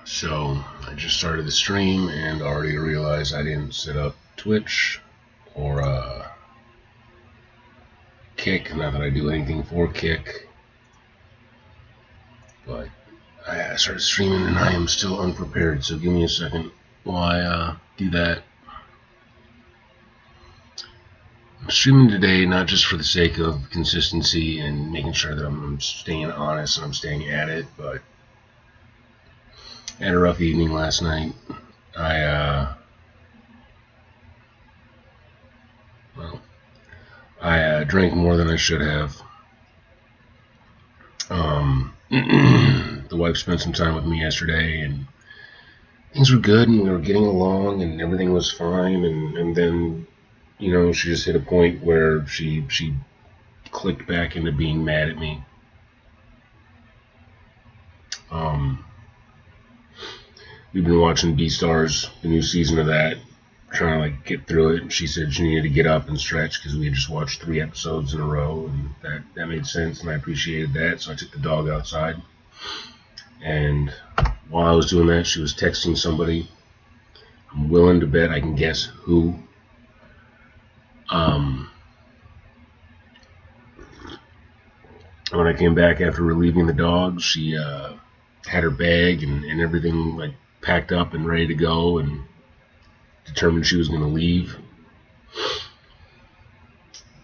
So I just started the stream and already realized I didn't set up Twitch or Kick. Not that I do anything for Kick, but I started streaming and I am still unprepared. So give me a second while I do that. I'm streaming today not just for the sake of consistency and making sure that I'm staying honest and I'm staying at it, but I had a rough evening last night. I drank more than I should have. The wife spent some time with me yesterday, and things were good, and we were getting along, and everything was fine. And then, she just hit a point where she clicked back into being mad at me. We've been watching Beastars, the new season of that, trying to get through it. She said she needed to get up and stretch because we had just watched 3 episodes in a row, and that made sense, and I appreciated that. So I took the dog outside, and while I was doing that, she was texting somebody. I'm willing to bet I can guess who. When I came back after relieving the dog, she had her bag and everything packed up and ready to go, and determined she was going to leave,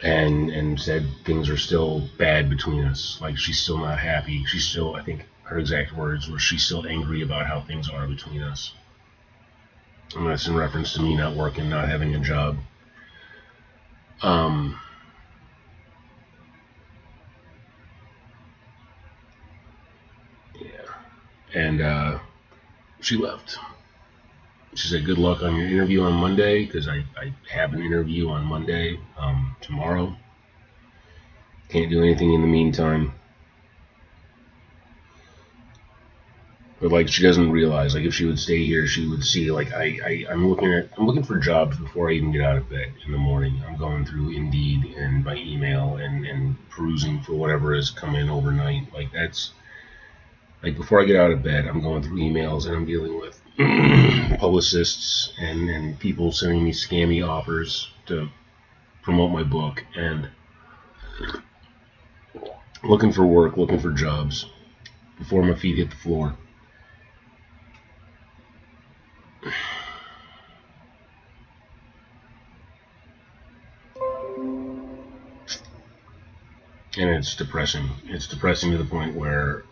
and said things are still bad between us. She's still not happy. She's still, I think her exact words were, she's still angry about how things are between us. And that's in reference to me not working, not having a job. And she left. She said, good luck on your interview on Monday, because I have an interview on Monday, tomorrow. Can't do anything in the meantime. But she doesn't realize, if she would stay here, she would see, I'm looking for jobs before I even get out of bed in the morning. I'm going through Indeed and my email and perusing for whatever has come in overnight. That's before I get out of bed, I'm going through emails and I'm dealing with publicists and people sending me scammy offers to promote my book, and looking for work, looking for jobs before my feet hit the floor. And it's depressing. It's depressing to the point where,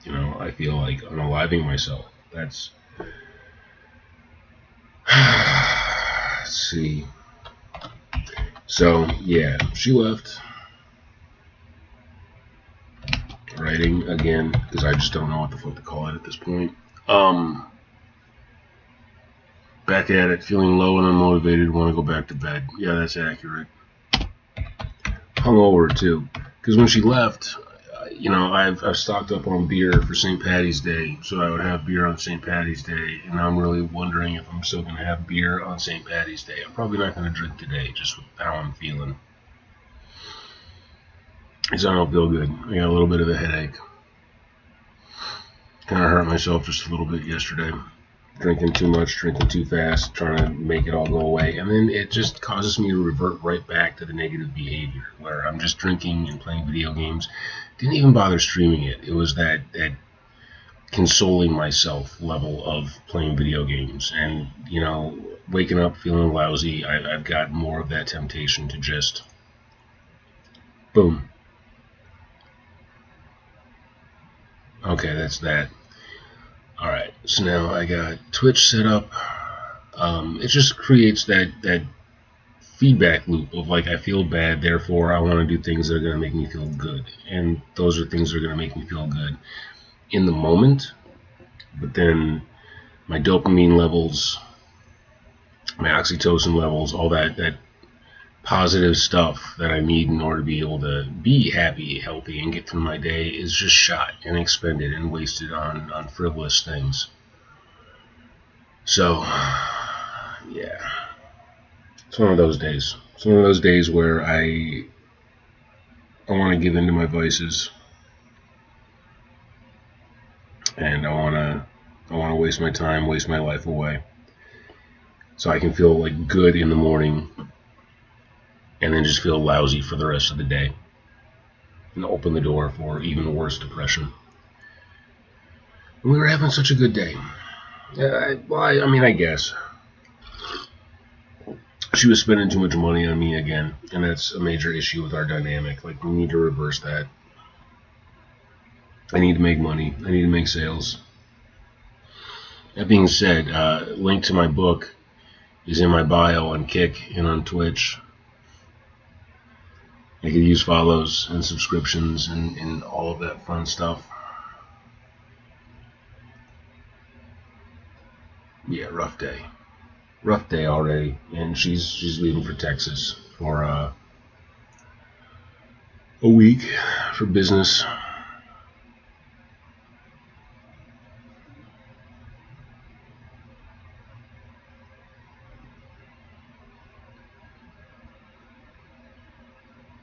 I feel like unaliving myself. Let's see. So, yeah, she left. Writing again, because I just don't know what the fuck to call it at this point. Back at it, feeling low and unmotivated, want to go back to bed. Yeah, that's accurate. Hungover, too. Because when she left, I've stocked up on beer for St. Patty's Day, so I would have beer on St. Patty's Day, and I'm really wondering if I'm still going to have beer on St. Patty's Day. I'm probably not going to drink today, just with how I'm feeling. Because I don't feel good. I got a little bit of a headache. Kind of hurt myself just a little bit yesterday. Drinking too much, drinking too fast, trying to make it all go away. And then it just causes me to revert right back to the negative behavior, where I'm just drinking and playing video games. Didn't even bother streaming it. It was that consoling myself level of playing video games. And, waking up feeling lousy, I've got more of that temptation to just, boom. Okay, that's that. Alright, so now I got Twitch set up. It just creates that feedback loop of I feel bad, therefore I want to do things that are going to make me feel good. And those are things that are going to make me feel good in the moment. But then my dopamine levels, my oxytocin levels, all that positive stuff that I need in order to be able to be happy, healthy, and get through my day is just shot and expended and wasted on frivolous things. So, yeah. It's one of those days. It's one of those days where I want to give in to my vices. And I want to I want to waste my time, waste my life away, so I can feel like good in the morning, and then just feel lousy for the rest of the day, and open the door for even worse depression. And we were having such a good day. I mean, I guess she was spending too much money on me again, and that's a major issue with our dynamic. Like, we need to reverse that. I need to make money. I need to make sales. That being said, link to my book is in my bio on Kick and on Twitch. I could use follows and subscriptions and all of that fun stuff. Yeah, rough day. Rough day already, and she's leaving for Texas for a week for business.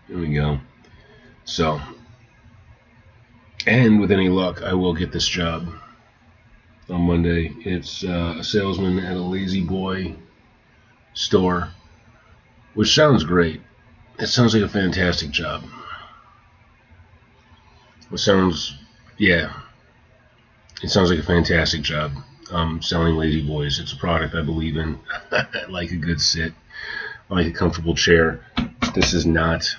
There we go. So, and with any luck, I will get this job on Monday. It's a salesman at a Lazy Boy store, which sounds great. It sounds like a fantastic job. It sounds like a fantastic job. Selling Lazy Boys. It's a product I believe in. I like a good sit. I like a comfortable chair. This is not.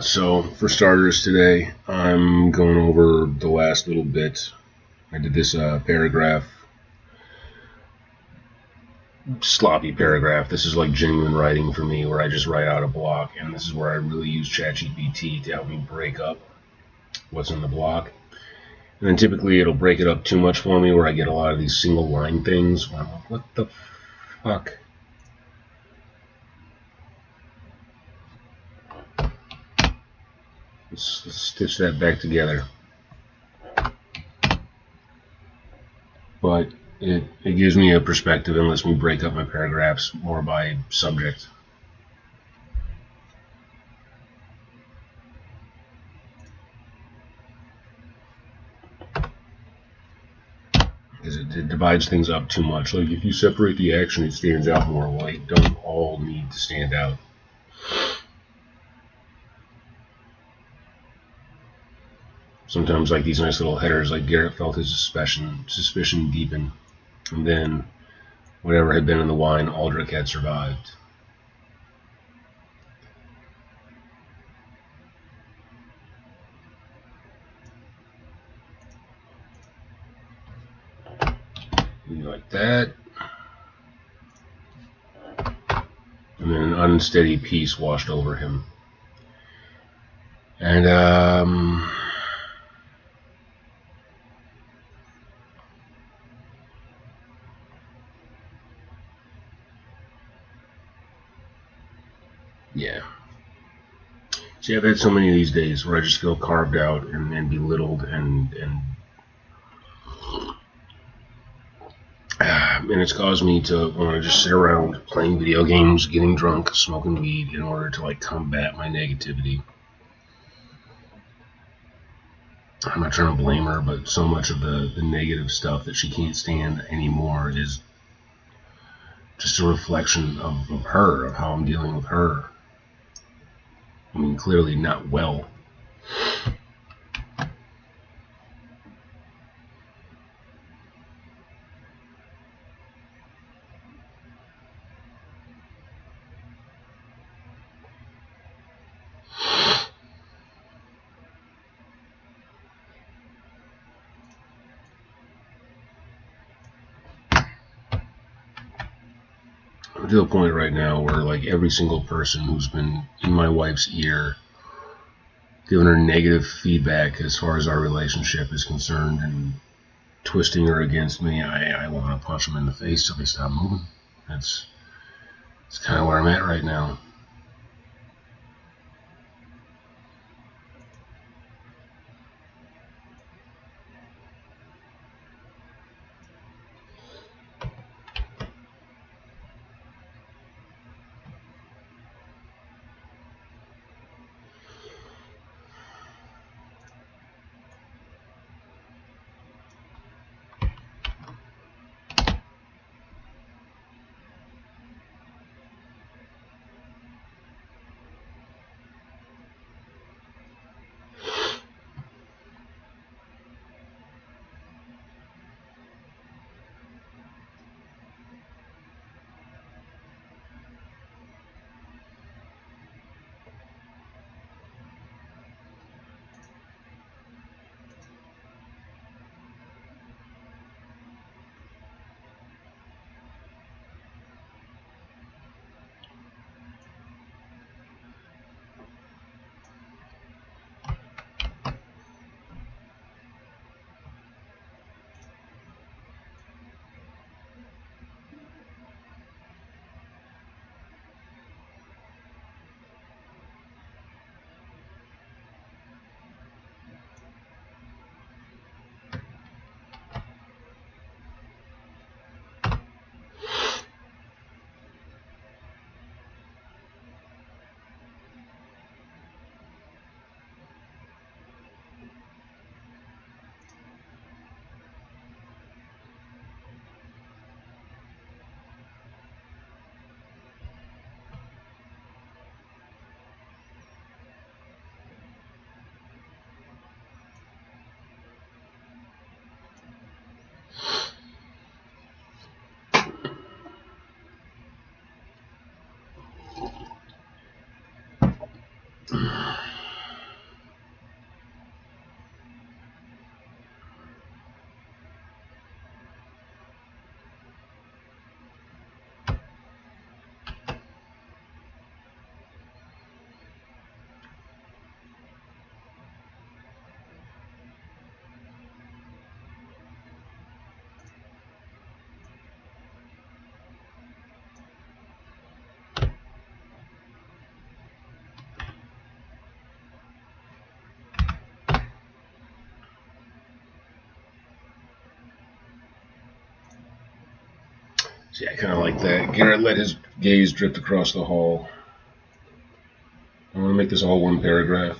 So, for starters today, I'm going over the last little bit. I did this paragraph, sloppy paragraph. This is like genuine writing for me, where I just write out a block, and this is where I really use ChatGPT to help me break up what's in the block. And then typically it'll break it up too much for me, where I get a lot of these single line things. Where I'm like, what the fuck? Let's stitch that back together. But it gives me a perspective and lets me break up my paragraphs more by subject. Because it divides things up too much. Like, if you separate the action, it stands out more. Well, they don't all need to stand out. Sometimes, like, these nice little headers, like Garrett felt his suspicion deepen, and then whatever had been in the wine, Aldrich had survived. Like that. And then an unsteady peace washed over him. And, yeah. See, I've had so many of these days where I just feel carved out and belittled and it's caused me to want to just sit around playing video games, getting drunk, smoking weed in order to, like, combat my negativity. I'm not trying to blame her, but so much of the negative stuff that she can't stand anymore is just a reflection of her, of how I'm dealing with her. I mean, clearly not well. I'm to the point right now where like every single person who's been in my wife's ear giving her negative feedback as far as our relationship is concerned and twisting her against me, I want to punch them in the face till they stop moving. That's kind of where I'm at right now. See, I kind of like that. Garrett let his gaze drift across the hall. I want to make this all one paragraph.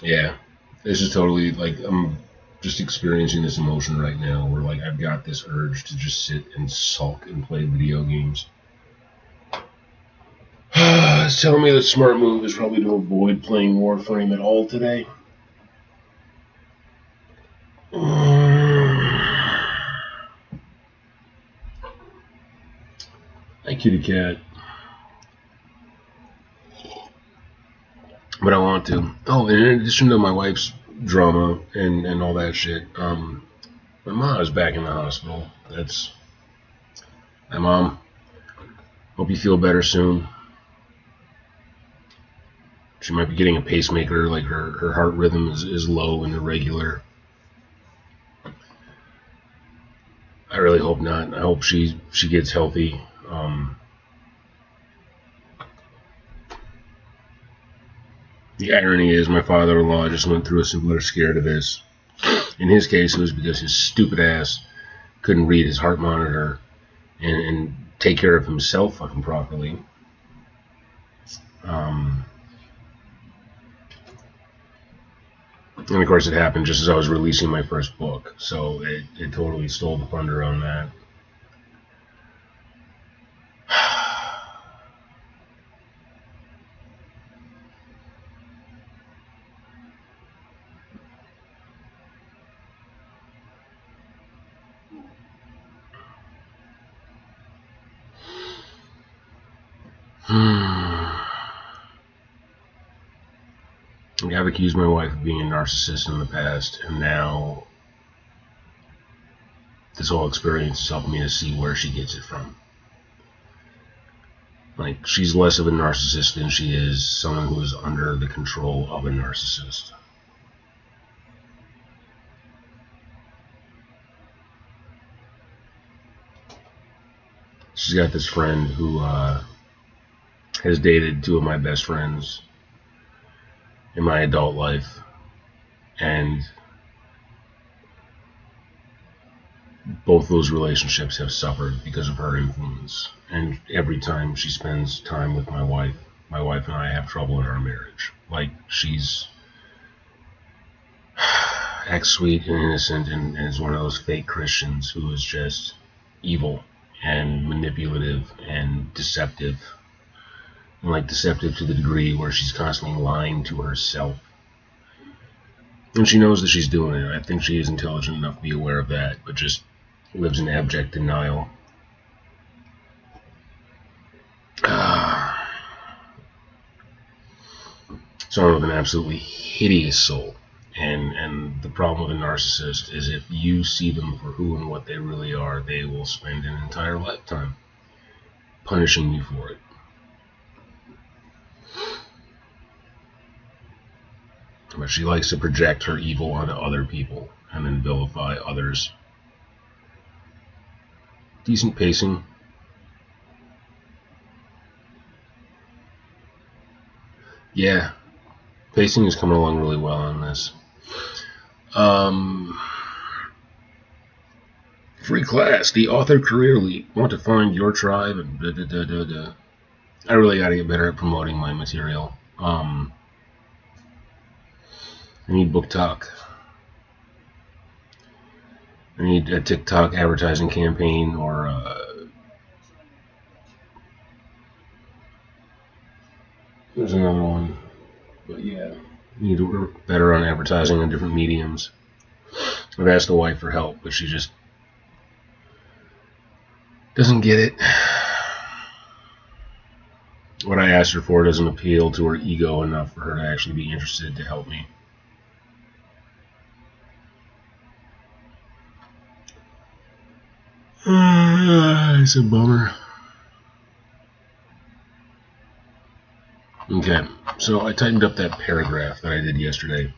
Yeah, this is totally like I'm just experiencing this emotion right now where like I've got this urge to just sit and sulk and play video games. It's telling me the smart move is probably to avoid playing Warframe at all today. Hi, kitty cat. But I want to. Oh, and in addition to my wife's drama and all that shit, my mom is back in the hospital. That's my mom. Hope you feel better soon. She might be getting a pacemaker, like her heart rhythm is low and irregular. I really hope not. I hope she gets healthy. The irony is my father-in-law just went through a similar scare to this. In his case, it was because his stupid ass couldn't read his heart monitor and take care of himself fucking properly. And of course, it happened just as I was releasing my first book, so it totally stole the thunder on that. I've accused my wife of being a narcissist in the past, and now this whole experience has helped me to see where she gets it from. Like, she's less of a narcissist than she is someone who is under the control of a narcissist. She's got this friend who has dated two of my best friends in my adult life, and both those relationships have suffered because of her influence. And every time she spends time with my wife and I have trouble in our marriage. Like, she's acts sweet and innocent and is one of those fake Christians who is just evil and manipulative and deceptive. And like deceptive to the degree where she's constantly lying to herself. And she knows that she's doing it. I think she is intelligent enough to be aware of that, but just lives in abject denial. Someone with an absolutely hideous soul. And the problem with a narcissist is if you see them for who and what they really are, they will spend an entire lifetime punishing you for it. But she likes to project her evil onto other people and then vilify others. Decent pacing. Yeah, pacing is coming along really well on this. Free class, the author career leap. Want to find your tribe and da da da da da. I really got to get better at promoting my material. I need book talk. I need a TikTok advertising campaign or there's another one. But yeah, I need to work better on advertising on different mediums. I've asked the wife for help, but she just doesn't get it. What I asked her for doesn't appeal to her ego enough for her to actually be interested to help me. It's a bummer. Okay, so I tightened up that paragraph that I did yesterday.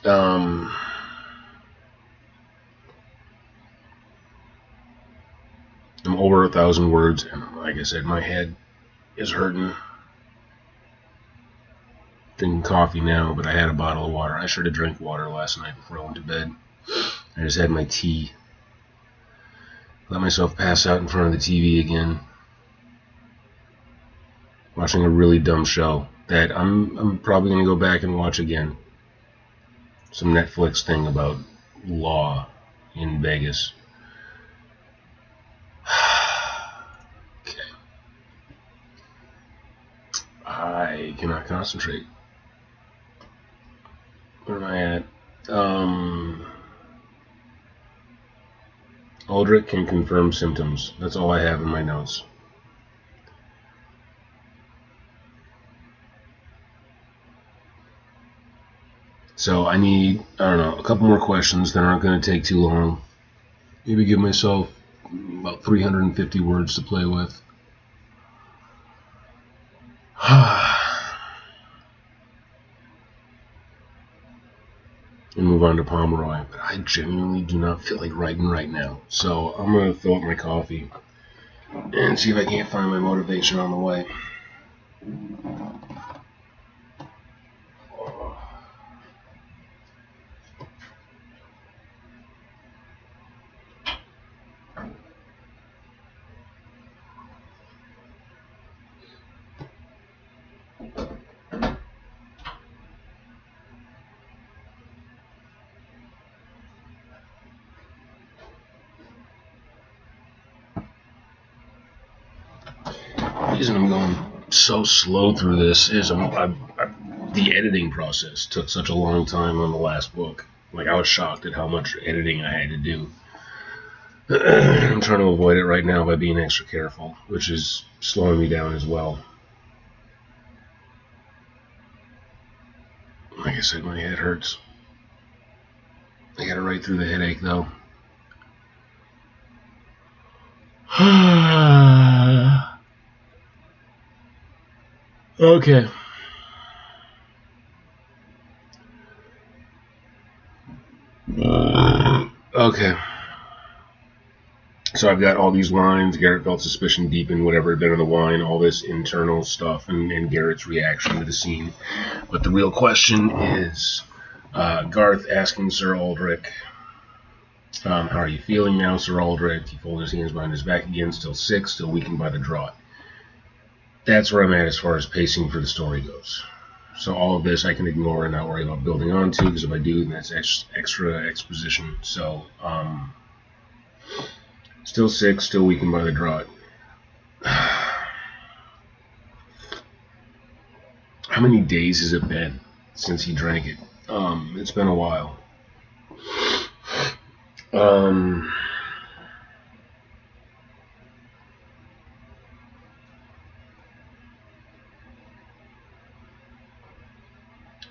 I'm over 1,000 words, and like I said, my head is hurting. Drinking coffee now, but I had a bottle of water. I should have drank water last night before I went to bed. I just had my tea. Let myself pass out in front of the TV again, watching a really dumb show that I'm probably going to go back and watch again. Some Netflix thing about law in Vegas. Okay. I cannot concentrate. Where am I at? Aldrich can confirm symptoms. That's all I have in my notes. So I need, I don't know, a couple more questions that aren't going to take too long. Maybe give myself about 350 words to play with. And move on to Pomeroy. But I genuinely do not feel like writing right now. So I'm going to fill up my coffee and see if I can't find my motivation on the way. reason I'm going so slow through this is the editing process took such a long time on the last book. Like, I was shocked at how much editing I had to do. I'm trying to avoid it right now by being extra careful, which is slowing me down as well. Like I said, my head hurts. I gotta write through the headache, though. Okay. Okay. So I've got all these lines. Garrett felt suspicion deepen, whatever had been in the wine, all this internal stuff, and Garrett's reaction to the scene. But the real question is Garth asking Sir Aldrich, how are you feeling now, Sir Aldrich? He folded his hands behind his back again, still sick, still weakened by the draught. That's where I'm at as far as pacing for the story goes. So all of this I can ignore and not worry about building onto, because if I do, then that's extra exposition. So, still sick, still weakened by the draught. How many days has it been since he drank it? It's been a while.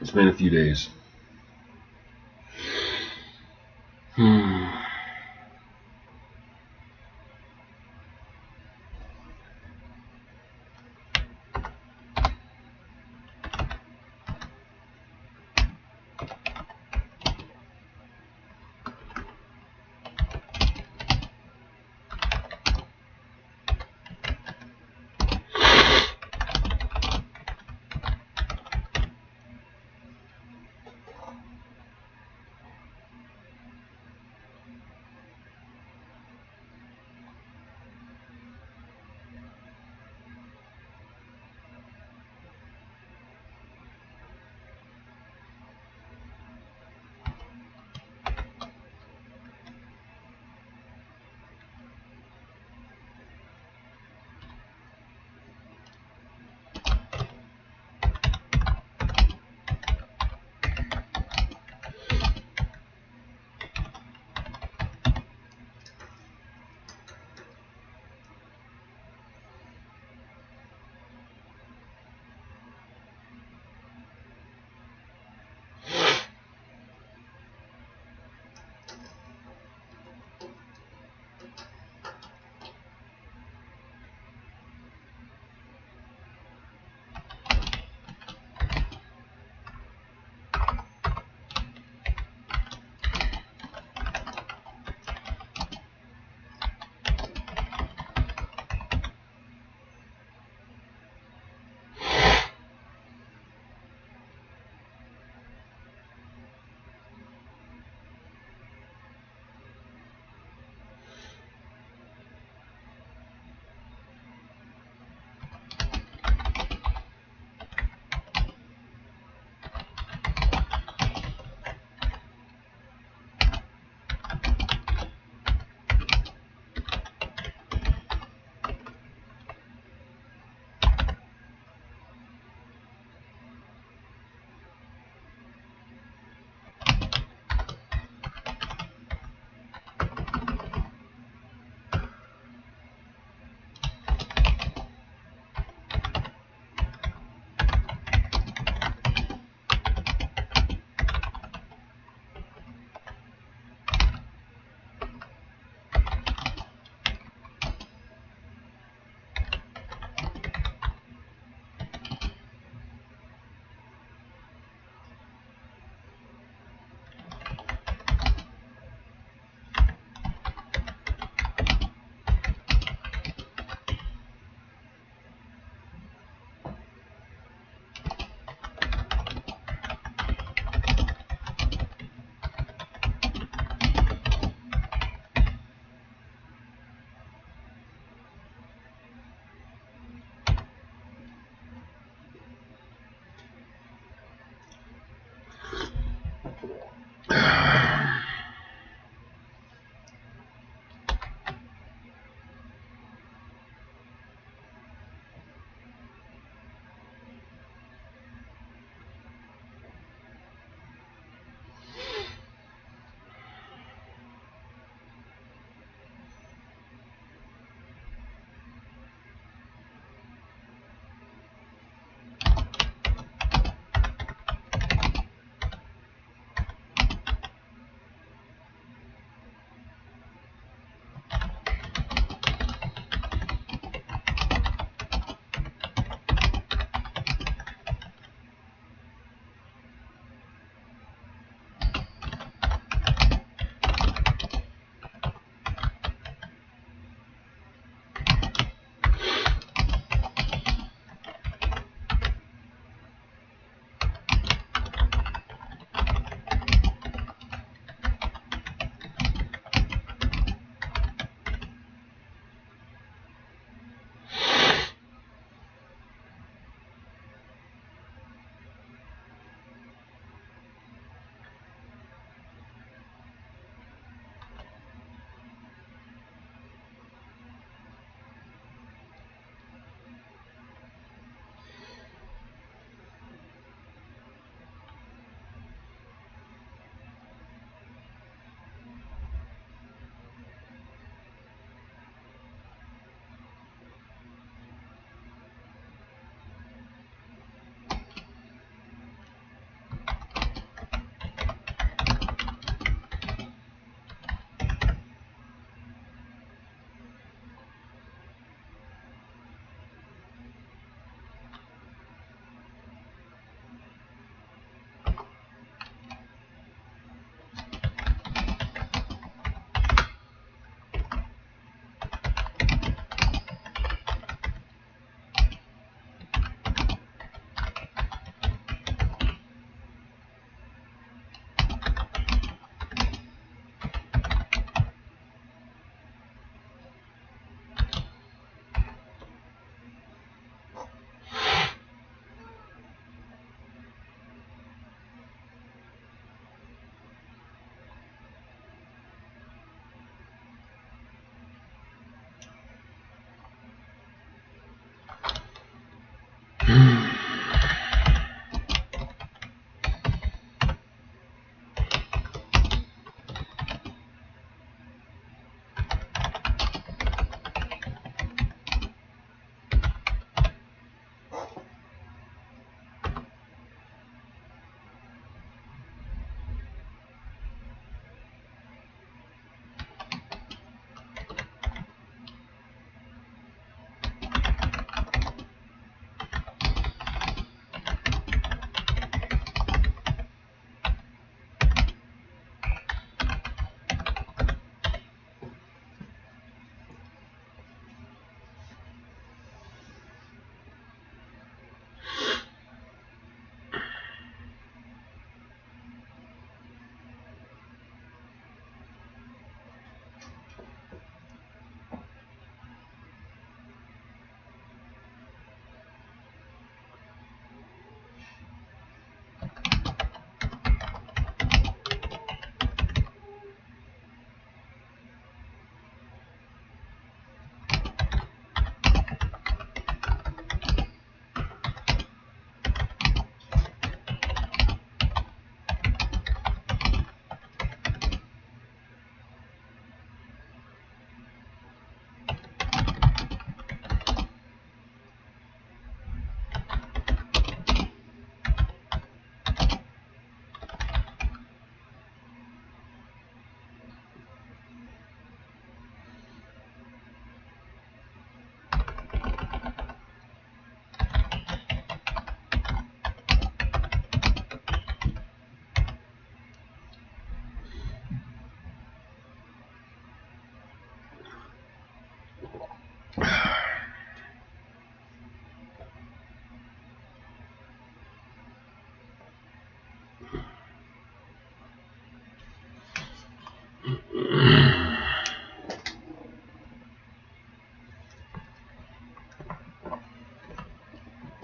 It's been a few days.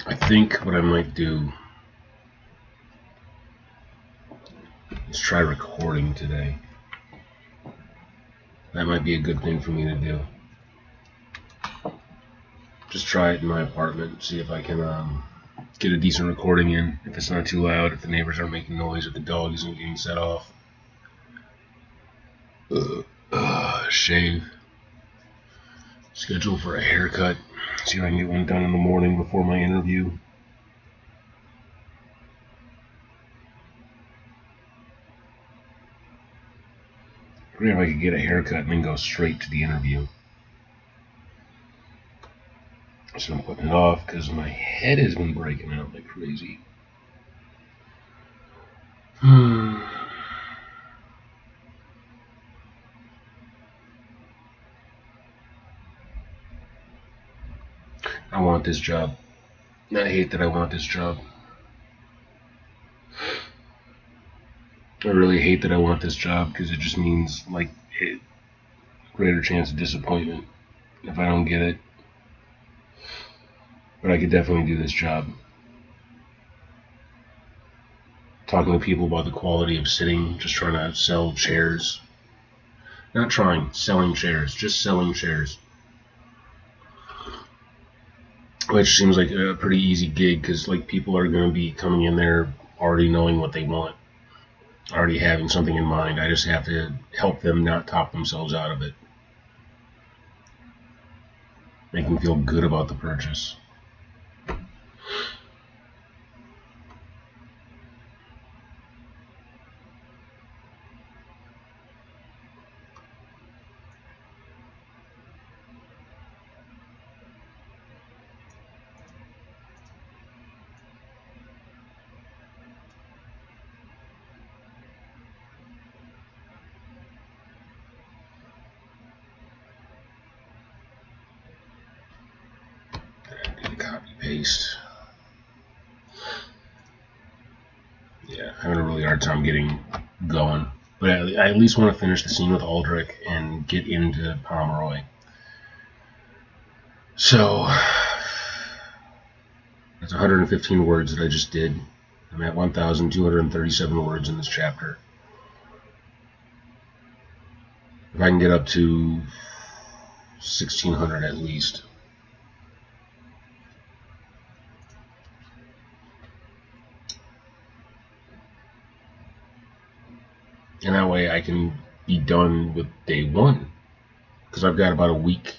I think what I might do is try recording today. That might be a good thing for me to do. Just try it in my apartment, see if I can get a decent recording in, if it's not too loud, if the neighbors aren't making noise, if the dog isn't getting set off. Shave. Schedule for a haircut. See if I can get one done in the morning before my interview. Great if I could get a haircut and then go straight to the interview. So I'm putting it off because my head has been breaking out like crazy. I want this job. I hate that I want this job. I really hate that I want this job because it just means like a greater chance of disappointment if I don't get it. But I could definitely do this job. Talking to people about the quality of sitting, just trying to sell chairs. Not trying, selling chairs, just selling chairs. Which seems like a pretty easy gig because like people are going to be coming in there already knowing what they want, already having something in mind. I just have to help them not talk themselves out of it. Make them feel good about the purchase. Copy paste. Yeah, having a really hard time getting going. But I at least want to finish the scene with Aldrich and get into Pomeroy. So, that's 115 words that I just did. I'm at 1,237 words in this chapter. If I can get up to 1,600 at least. and that way I can be done with day one, because I've got about a week.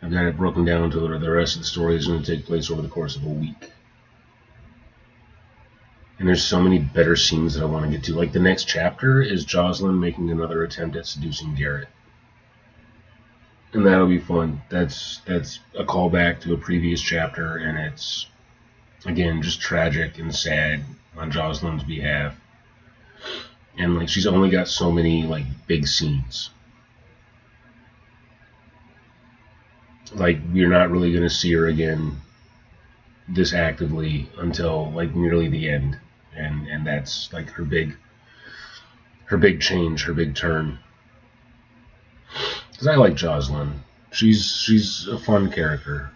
I've got it broken down to the rest of the story is going to take place over the course of a week. And there's so many better scenes that I want to get to. Like, the next chapter is Jocelyn making another attempt at seducing Garrett. And that'll be fun. That's a callback to a previous chapter, and it's, again, just tragic and sad on Jocelyn's behalf. And, like, she's only got so many, like, big scenes. Like, you're not really going to see her again this actively until, like, nearly the end. And that's, like, her big change, her big turn. Because I like Jocelyn. She's a fun character.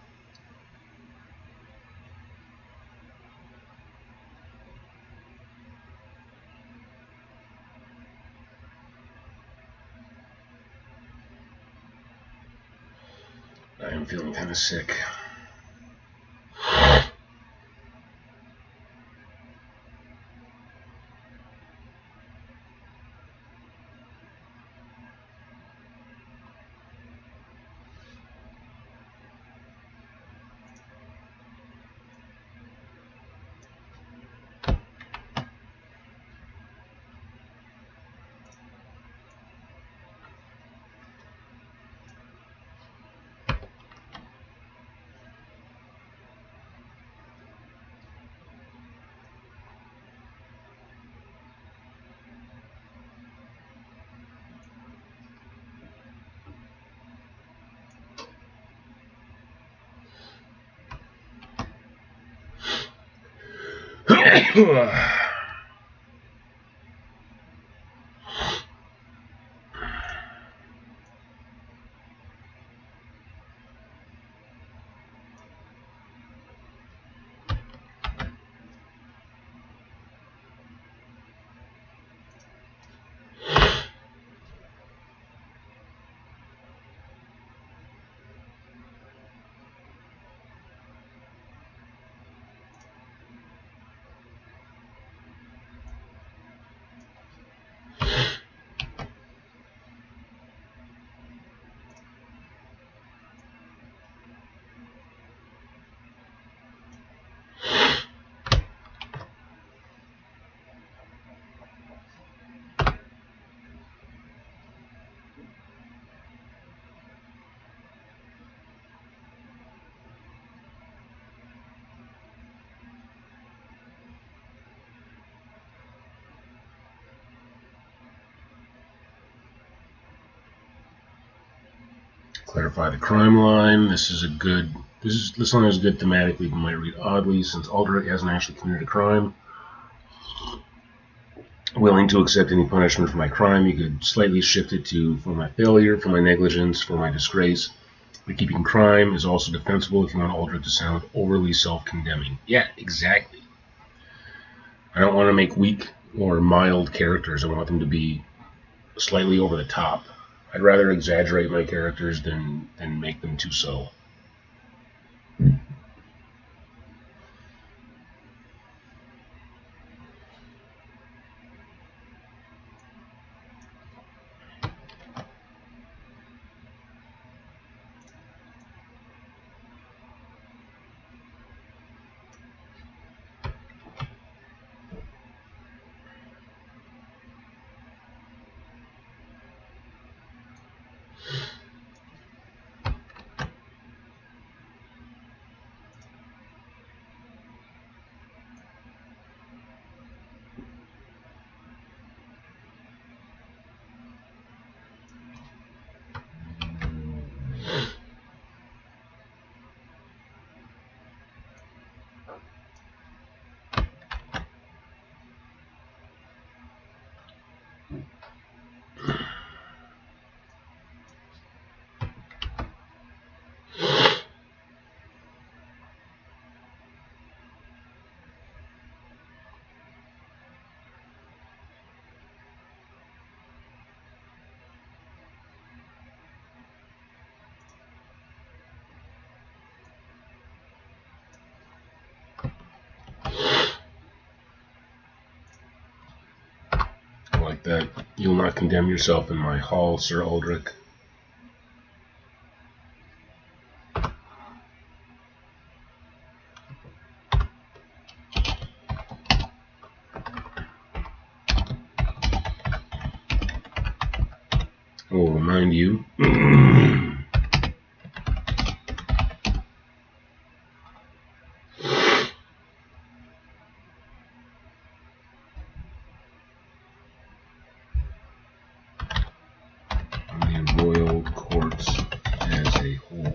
I am feeling kind of sick. Clarify the crime line. This line is good thematically, but might read oddly since Aldrich hasn't actually committed a crime. Willing to accept any punishment for my crime, you could slightly shift it to for my failure, for my negligence, for my disgrace. But keeping crime is also defensible if you want Aldrich to sound overly self-condemning. Yeah, exactly. I don't want to make weak or mild characters. I want them to be slightly over the top. I'd rather exaggerate my characters than make them too subtle. that you'll not condemn yourself in my hall, Sir Aldrich. I will remind you the royal courts as a whole.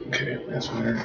Okay, that's weird.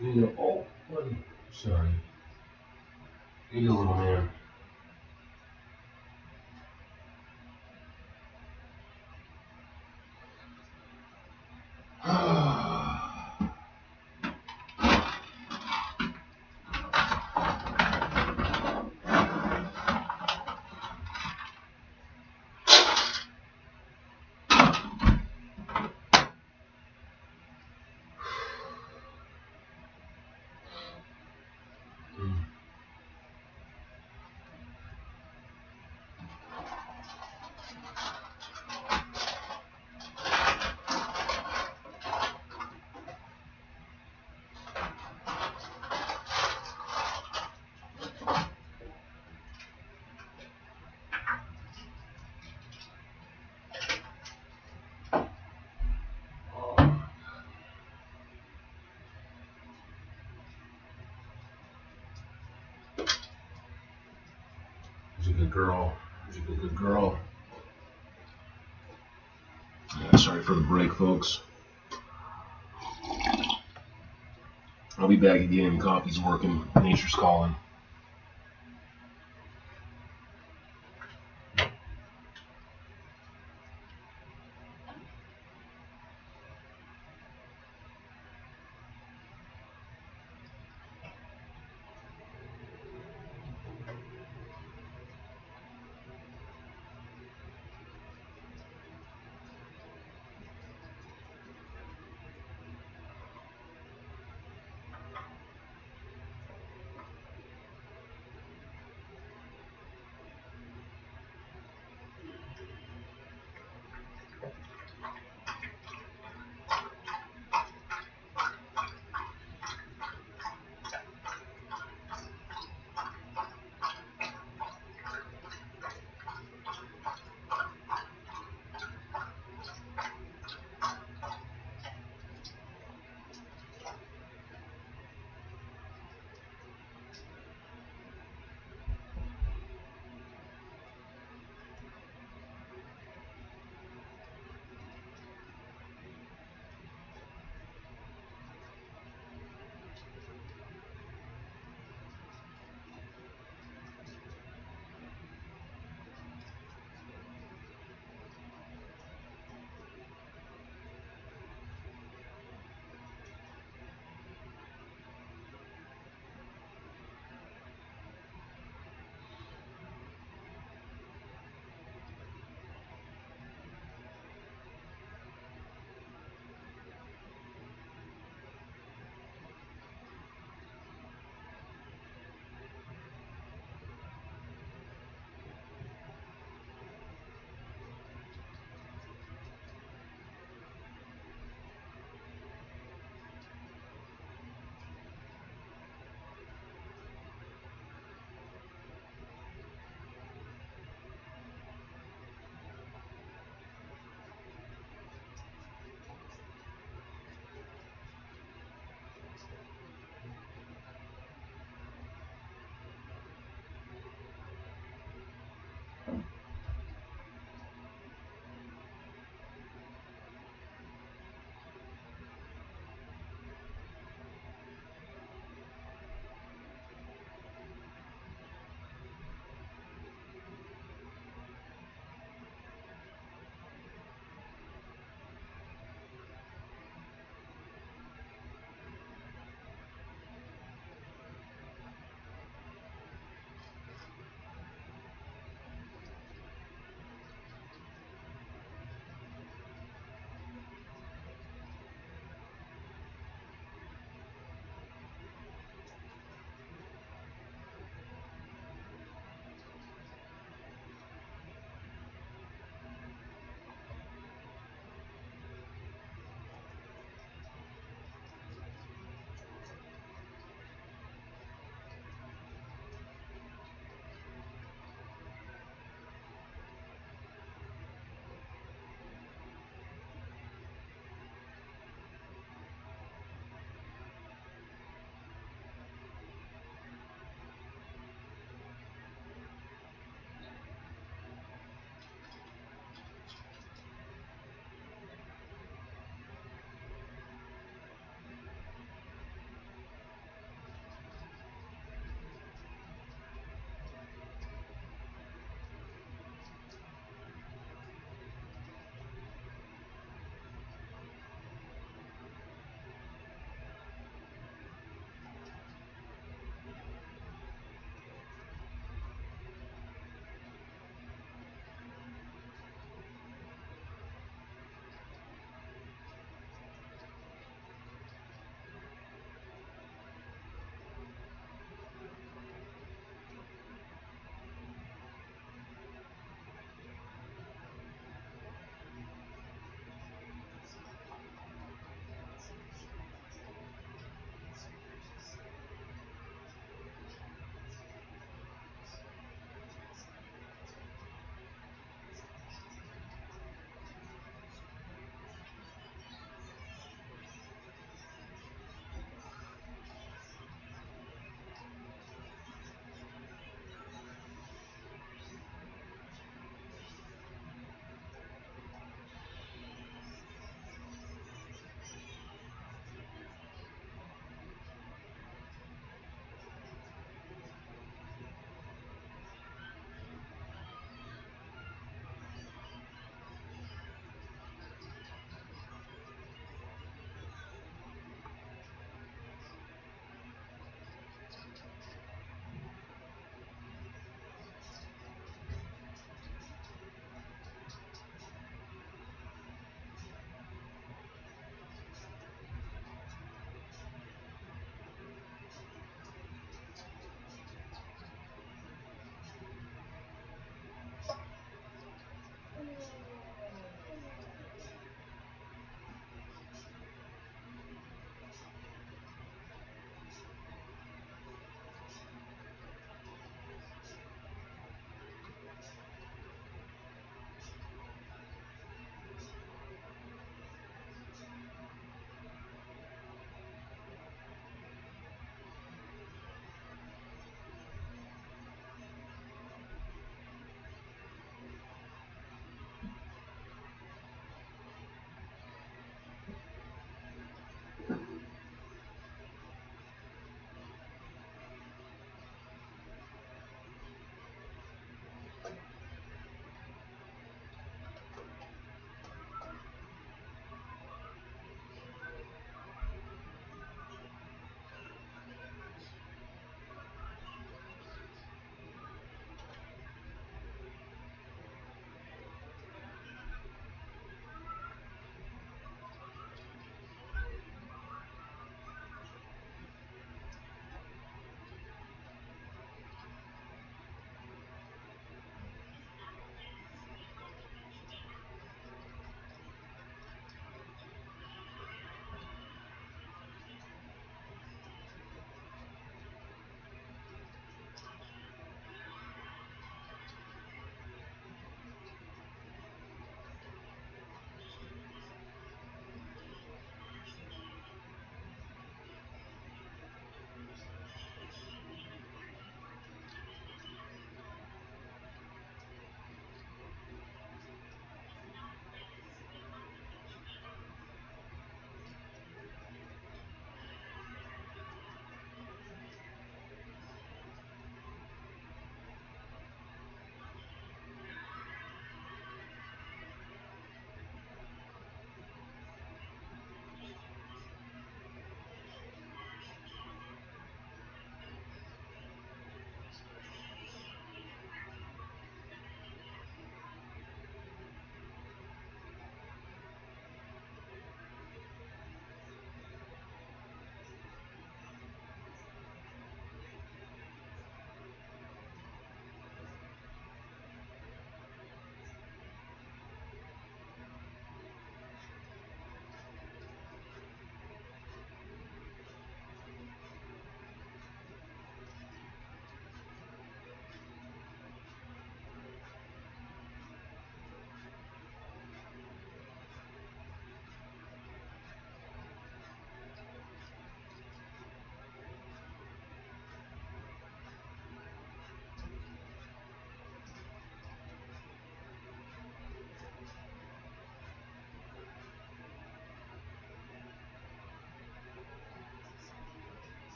Oh, buddy. Sorry. You little man. She's a good girl. She's a good girl. Yeah, sorry for the break, folks. I'll be back again. Coffee's working. Nature's calling.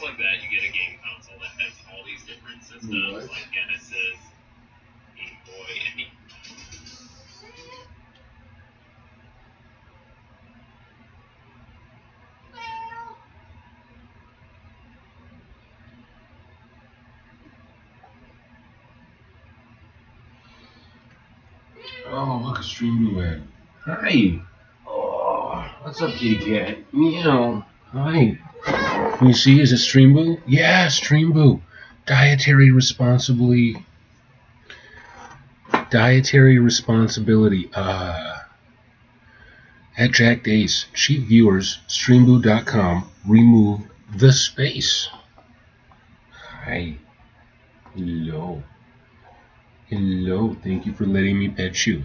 like that, you get a game console that has all these different systems, What? like Genesis, Game Boy, and Oh, look, a stream you had. Hi. Oh, what's up, kitty cat? Meow. Hi. Can you see? Is it Stream Boo? Yeah, Stream Boo. Dietary responsibly. Dietary responsibility. At Jack Dace, chief viewers, streamboo.com, remove the space. Hi. Hello. Hello. Thank you for letting me pet you.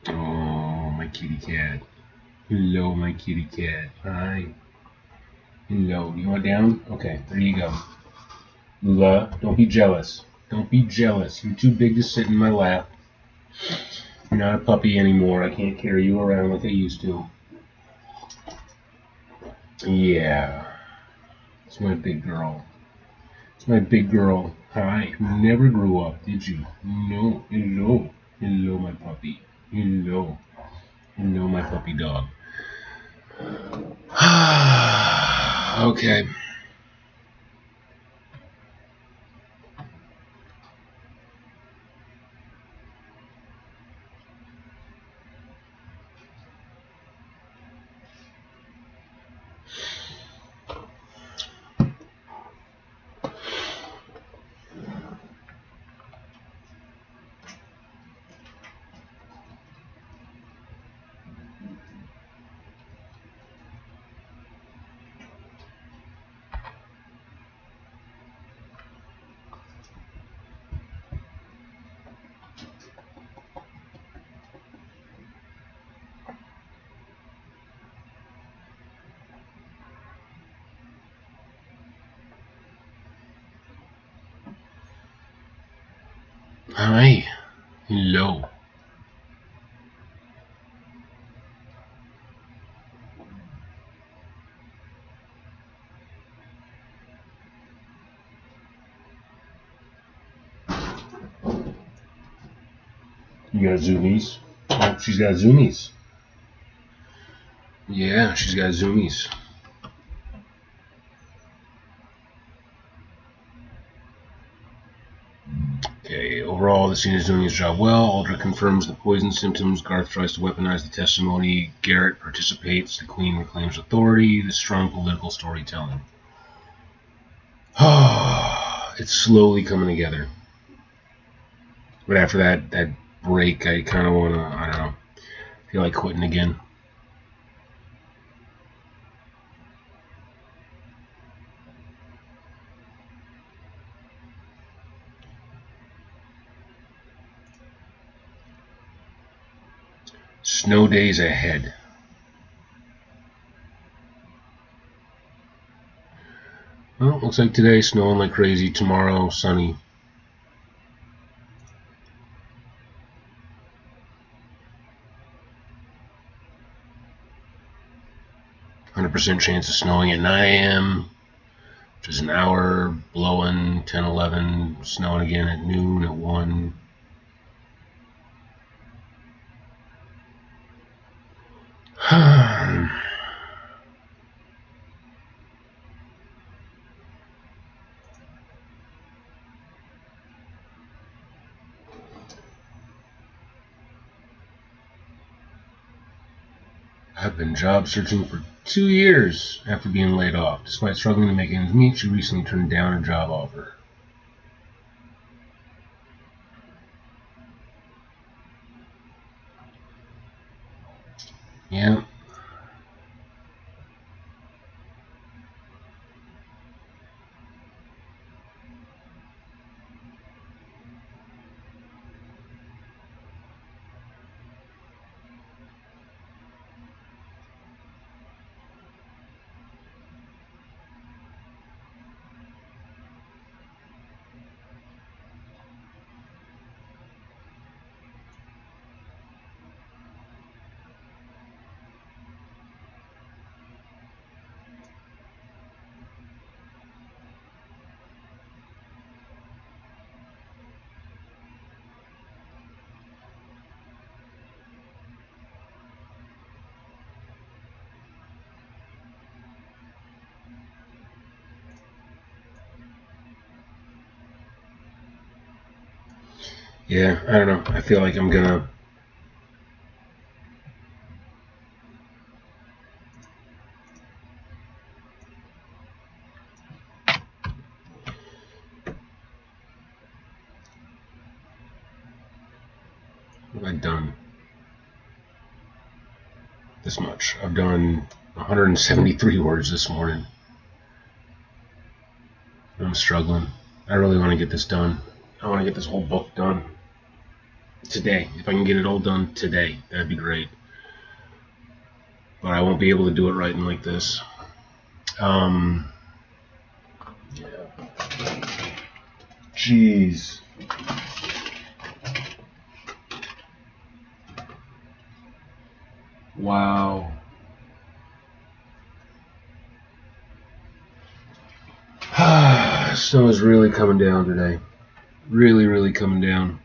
Oh, my kitty cat. Hello, my kitty cat. Hi. Hello. You want down? Okay, there you go. Lula, don't be jealous. Don't be jealous. You're too big to sit in my lap. You're not a puppy anymore. I can't carry you around like I used to. Yeah. It's my big girl. It's my big girl. Hi. You never grew up, did you? No. Hello. Hello, my puppy. Hello. Hello, my puppy dog. Okay. Hi. Hello. You got zoomies? Oh, she's got zoomies. Yeah, she's got zoomies. Okay, overall, the scene is doing his job well. Aldrich confirms the poison symptoms. Garth tries to weaponize the testimony. Garrett participates. The Queen reclaims authority. The strong political storytelling. It's slowly coming together. But after that break, I kind of want to, I don't know, feel like quitting again. Snow days ahead. Well, looks like today snowing like crazy. Tomorrow, sunny. 100% chance of snowing at 9 a.m. Just an hour, blowing, 10, 11, snowing again at noon, at 1. I've been job searching for 2 years after being laid off. Despite struggling to make ends meet, she recently turned down a job offer. Yeah. Yeah, I don't know. I feel like I'm gonna. What have I done? This much. I've done 173 words this morning. I'm struggling. I really want to get this done. I want to get this whole book done today. If I can get it all done today, that'd be great. But I won't be able to do it writing like this. Yeah. Jeez. Wow. Snow is really coming down today. Really, really coming down.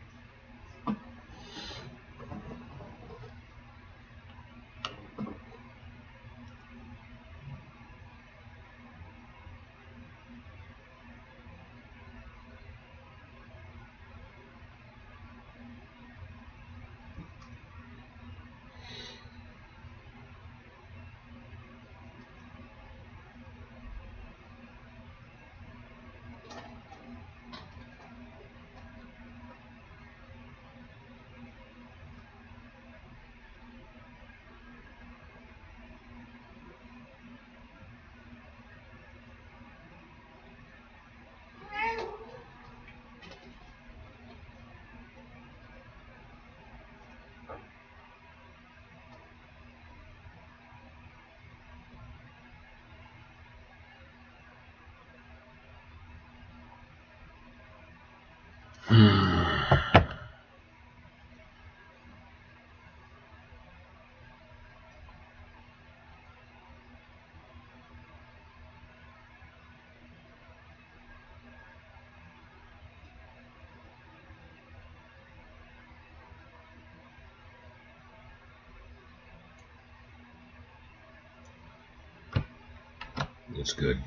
That's good.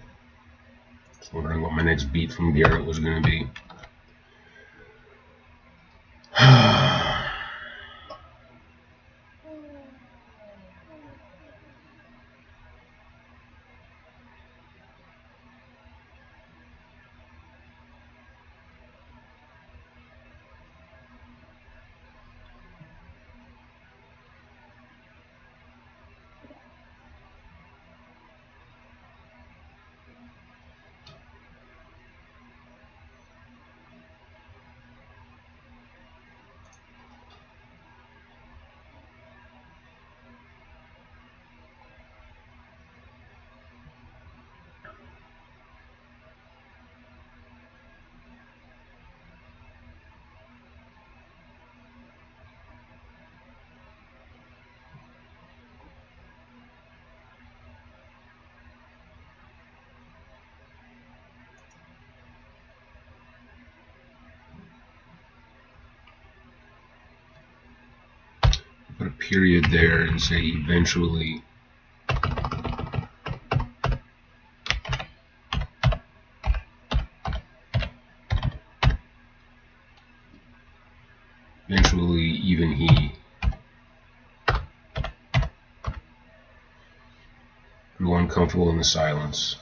Just wondering what my next beat from Garrett was going to be. Put a period there and say eventually. Eventually, even he grew uncomfortable in the silence.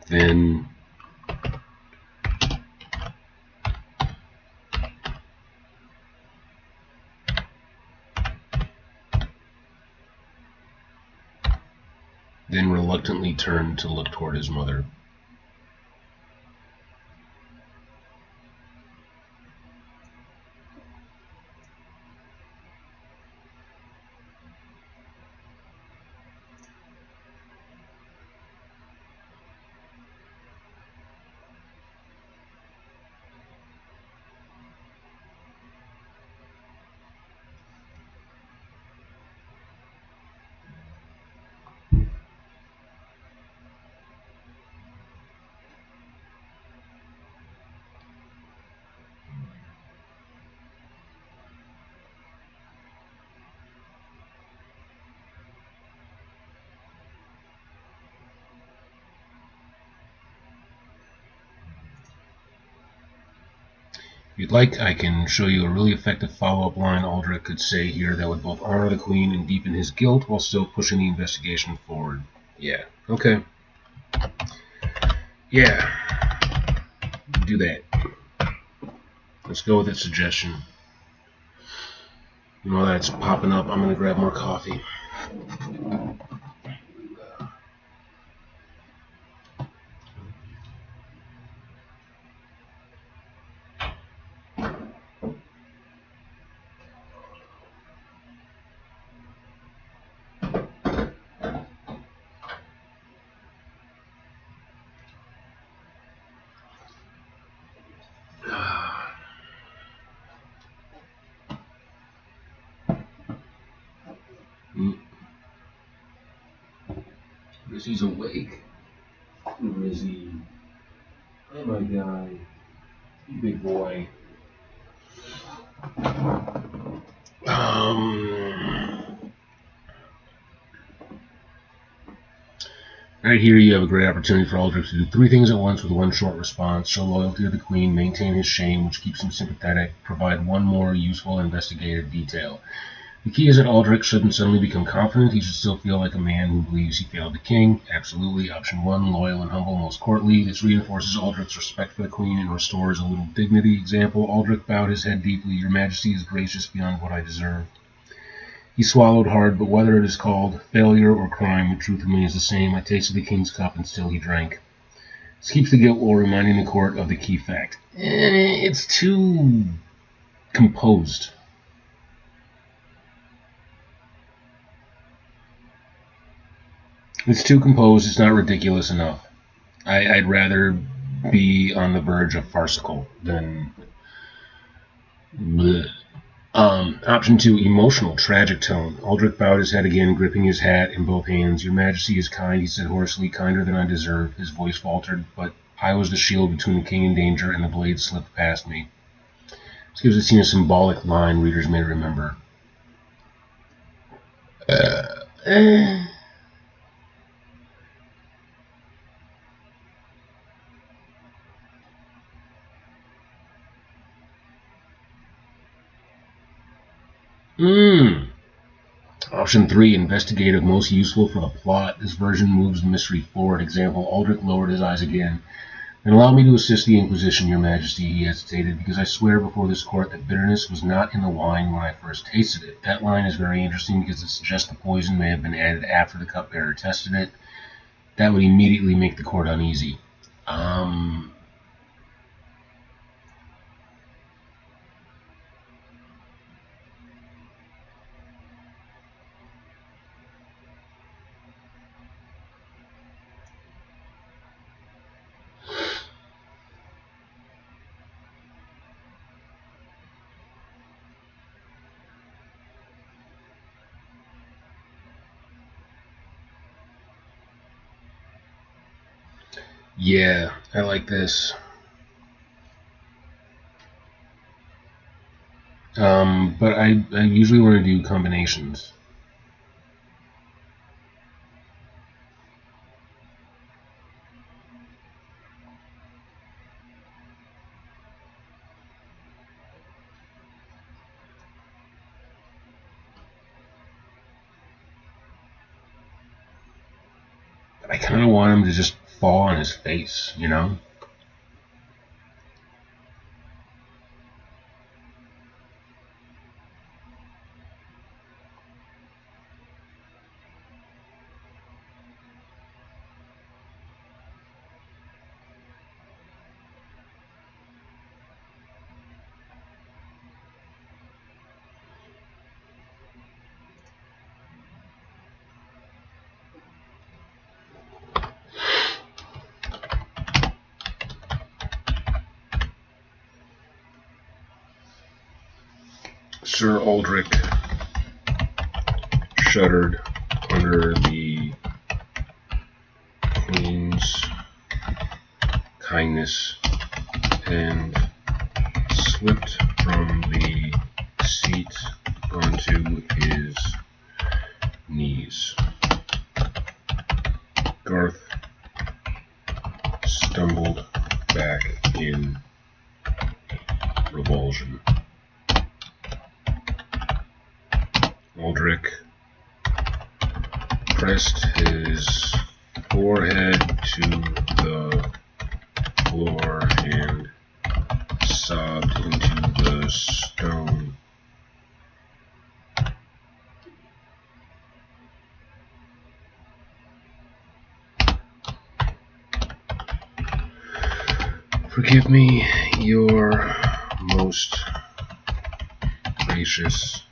Then reluctantly turned to look toward his mother. you'd like, I can show you a really effective follow-up line Aldrich could say here that would both honor the Queen and deepen his guilt while still pushing the investigation forward. Yeah, okay. Yeah, do that. Let's go with that suggestion. While that's popping up, I'm going to grab more coffee. Is he's awake? Or is he? Oh my God, you big boy. Right here you have a great opportunity for Aldrich to do 3 things at once with one short response: show loyalty to the Queen, maintain his shame, which keeps him sympathetic, provide one more useful investigative detail. The key is that Aldrich shouldn't suddenly become confident. He should still feel like a man who believes he failed the king. Absolutely. Option 1, loyal and humble, most courtly. This reinforces Aldrich's respect for the Queen and restores a little dignity. Example: Aldrich bowed his head deeply. Your Majesty is gracious beyond what I deserve. He swallowed hard, but whether it is called failure or crime, the truth remains the same. I tasted the king's cup and still he drank. This keeps the guilt while reminding the court of the key fact. It's too composed. It's too composed. It's not ridiculous enough. I'd rather be on the verge of farcical than... Bleh. Option 2, emotional, tragic tone. Aldrich bowed his head again, gripping his hat in both hands. Your Majesty is kind, he said hoarsely, kinder than I deserve. His voice faltered, but I was the shield between the king and danger, and the blade slipped past me. This gives the scene a symbolic line readers may remember. Option 3, investigative, most useful for the plot. This version moves the mystery forward. Example: Aldrich lowered his eyes again. And allow me to assist the Inquisition, Your Majesty, he hesitated, because I swear before this court that bitterness was not in the wine when I first tasted it. That line is very interesting because it suggests the poison may have been added after the cupbearer tested it. That would immediately make the court uneasy. Yeah, I like this. But I usually want to do combinations. But I kind of want him to just fall on his face, you know? Sir Aldrich shuddered under the Queen's kindness and slipped from the seat onto his knees. Garth stumbled back in revulsion. Aldrich pressed his forehead to the floor and sobbed into the stone. Forgive me, your most gracious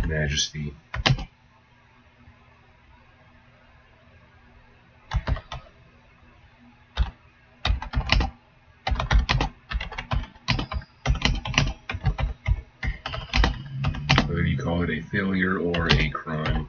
Majesty. Whether you call it a failure or a crime.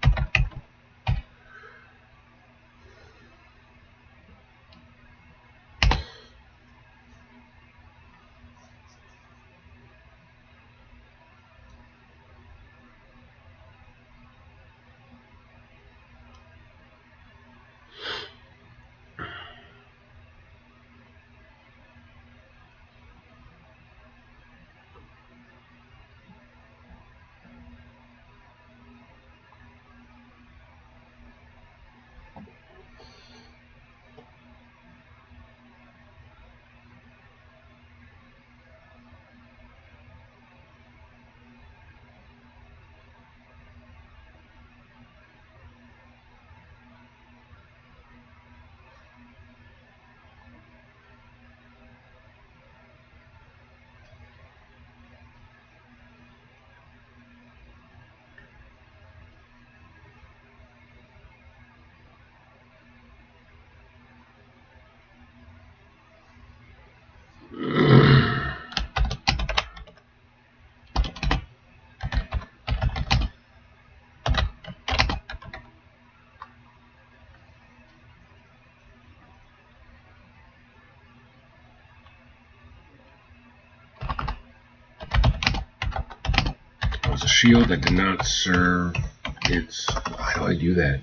It was a shield that did not serve its... How do I do that?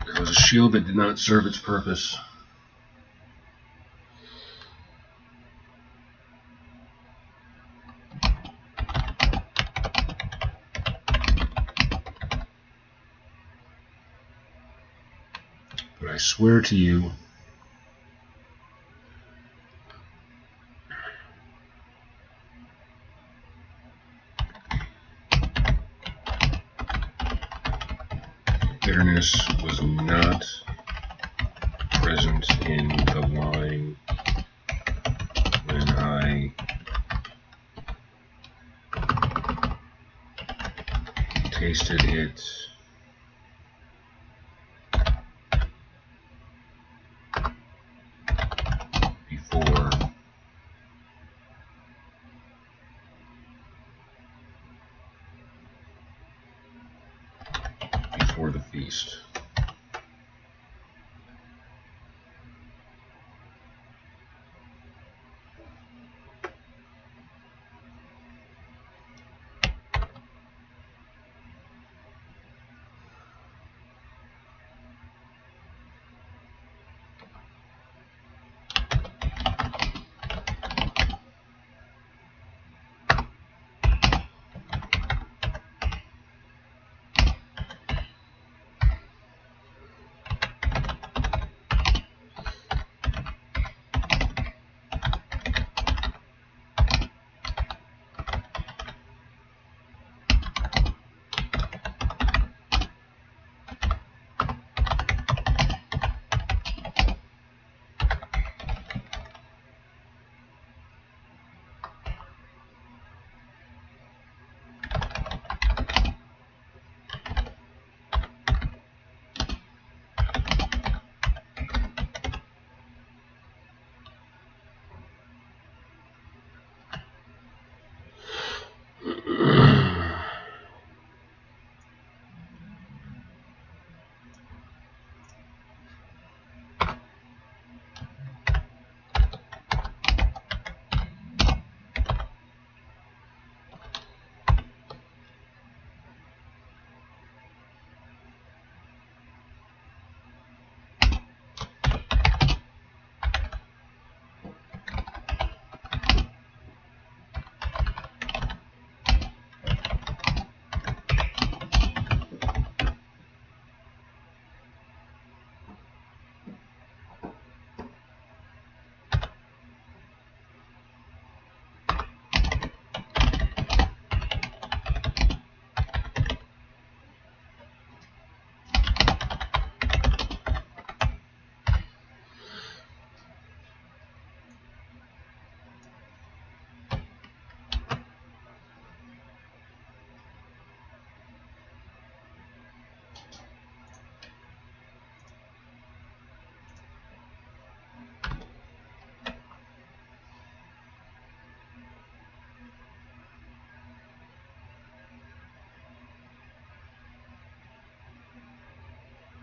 It was a shield that did not serve its purpose. But I swear to you, bitterness was not present in the wine when I tasted it before the feast.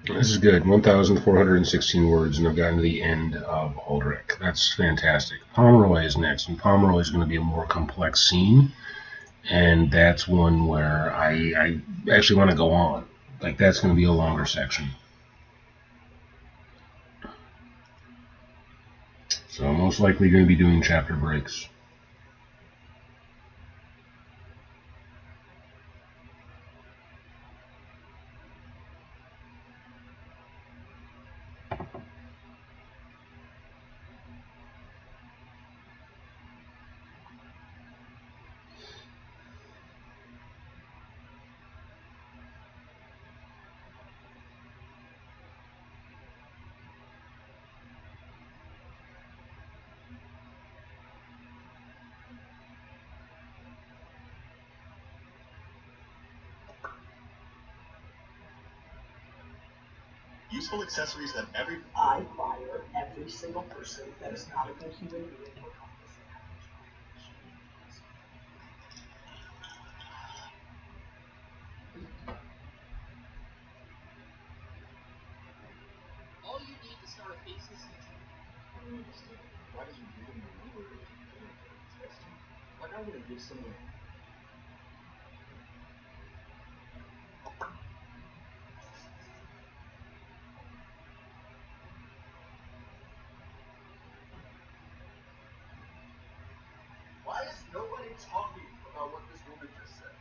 This is good. 1,416 words, and I've gotten to the end of Aldrich. That's fantastic. Pomeroy is next, and Pomeroy is going to be a more complex scene, and that's one where I actually want to go on. Like, that's going to be a longer section. So I'm most likely going to be doing chapter breaks. Useful accessories that I fire every single person that is not a good human being for All you need to start a thesis is why did you give them the number if you didn't test them? Why not would I give someone Why is nobody talking about what this woman just said?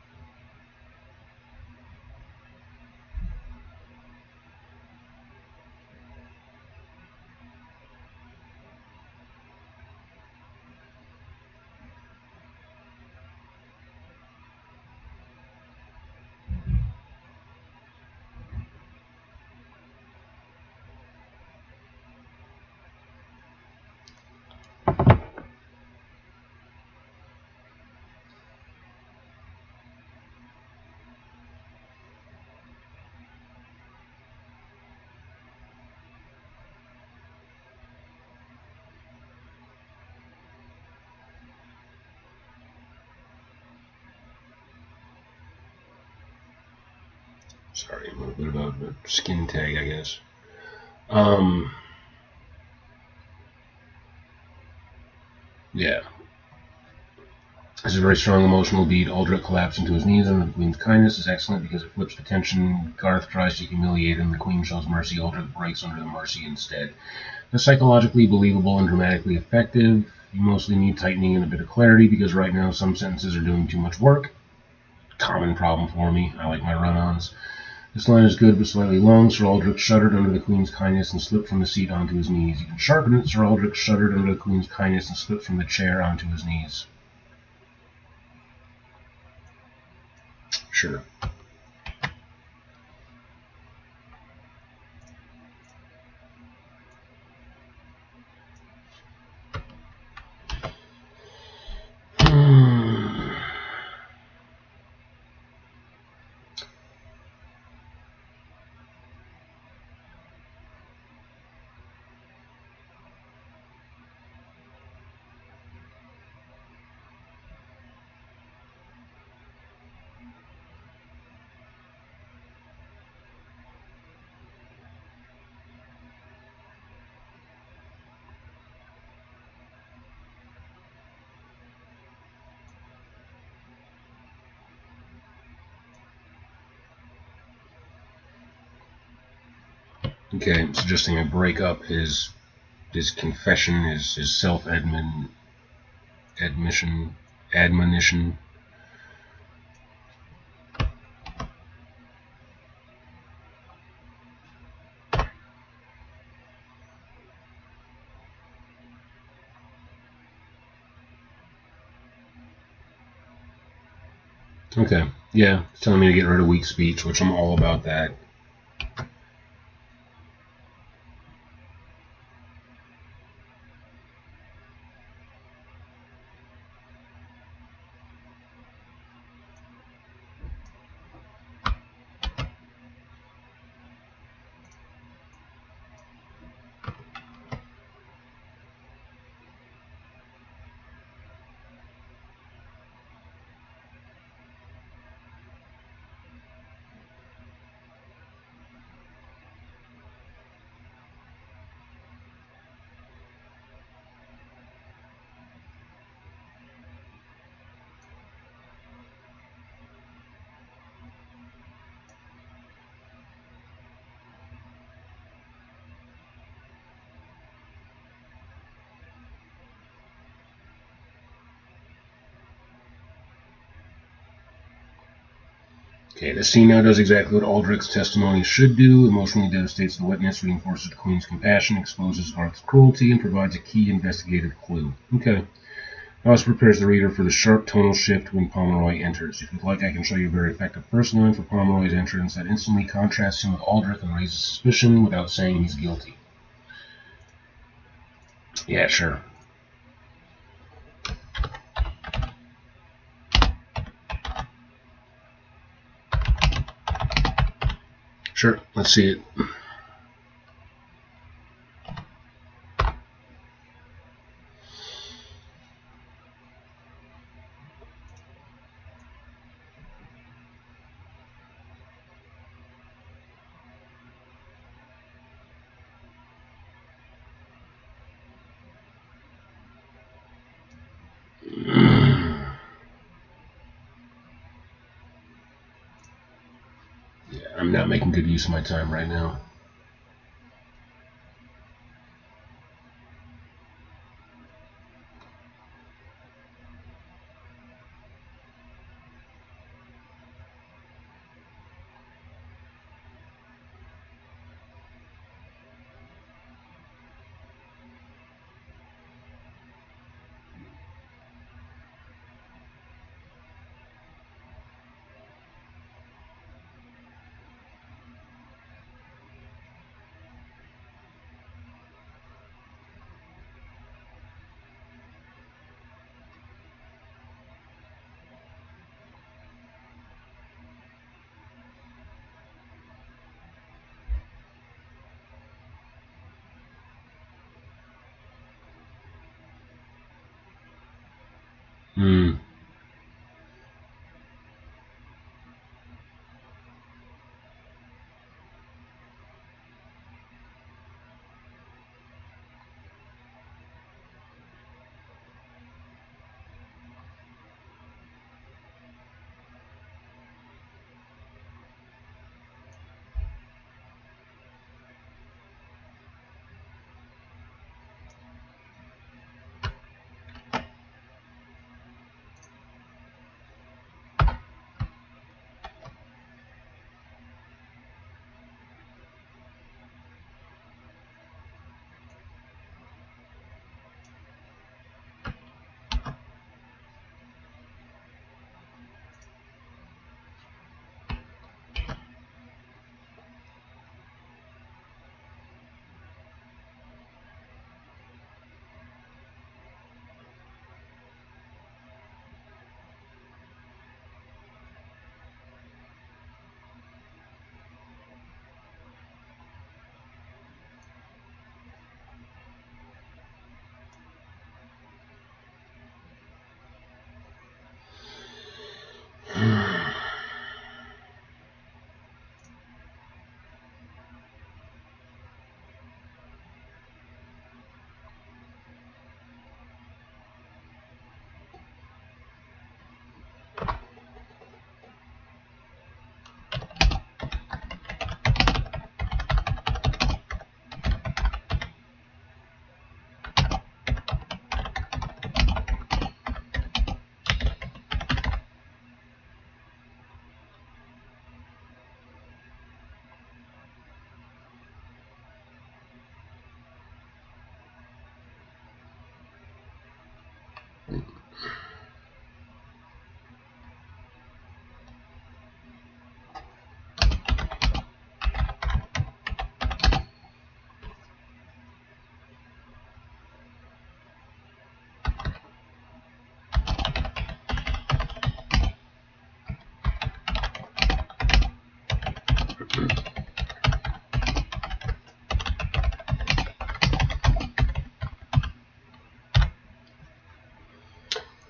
Sorry, a little bit of a skin tag, I guess. Yeah. This is a very strong emotional beat. Aldrich collapsing to his knees under the Queen's kindness is excellent because it flips the tension. Garth tries to humiliate him. The Queen shows mercy. Aldrich breaks under the mercy instead. It's psychologically believable and dramatically effective. You mostly need tightening and a bit of clarity because right now some sentences are doing too much work. Common problem for me. I like my run-ons. This line is good but slightly long. Sir Aldrich shuddered under the Queen's kindness and slipped from the seat onto his knees. You can sharpen it. Sir Aldrich shuddered under the Queen's kindness and slipped from the chair onto his knees. Sure. Okay, suggesting I break up his confession, his self-admonition. Okay, yeah, it's telling me to get rid of weak speech, which I'm all about that. Okay, the scene now does exactly what Aldrich's testimony should do. Emotionally devastates the witness, reinforces the Queen's compassion, exposes Garth's cruelty, and provides a key investigative clue. Okay. Also prepares the reader for the sharp tonal shift when Pomeroy enters. If you'd like, I can show you a very effective first line for Pomeroy's entrance that instantly contrasts him with Aldrich and raises suspicion without saying he's guilty. Yeah, sure. Sure, let's see it. Yeah, I'm not making good use of my time right now. Hmm.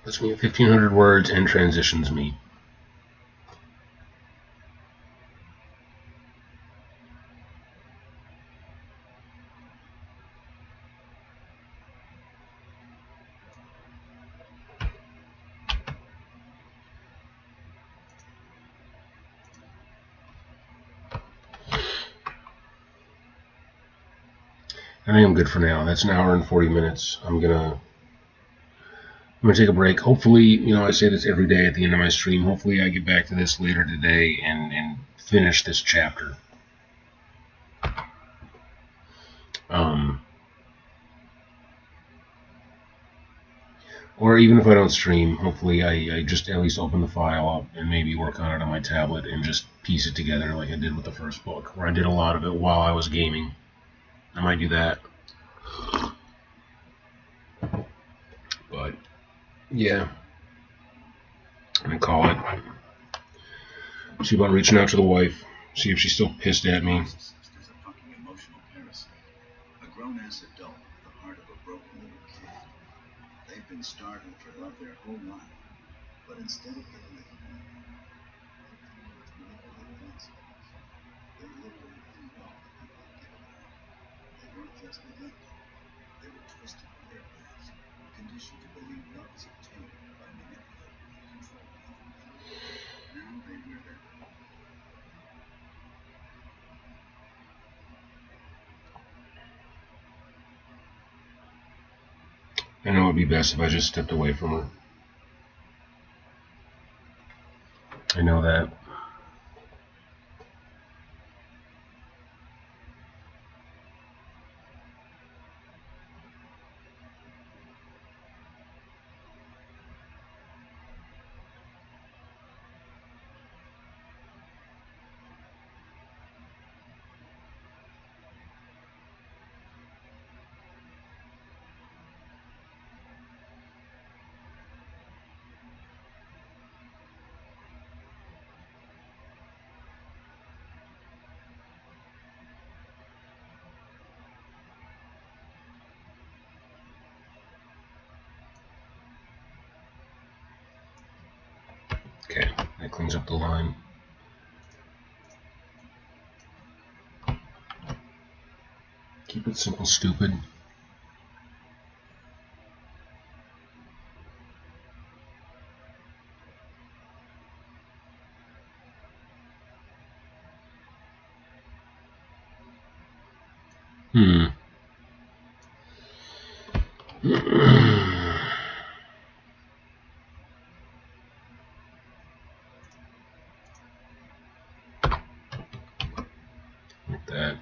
Let's me at 1,500 words and transitions me. I think I'm good for now. That's an hour and 40 minutes. I'm gonna I'm going to take a break. Hopefully, I say this every day at the end of my stream. Hopefully I get back to this later today and finish this chapter. Or even if I don't stream, hopefully I just at least open the file up and maybe work on it on my tablet and just piece it together like I did with the first book, where I did a lot of it while I was gaming. I might do that. But, yeah. I'm going to call it. See about reaching out to the wife. See if she's still pissed at me. Narcissist is a fucking emotional parasite. A grown-ass adult with the heart of a broken little kid. They've been starving for love their whole life. But instead of getting it, they manipulated assholes. They literally feed off the people who give it out. They weren't just neglected. They were twisted by their past, conditioned to believe love is obtained by manipulating and controlling other people. Now they wear their I know it would be best if I just stepped away from her. I know that. Okay, that cleans up the line. Keep it simple, stupid. Like that.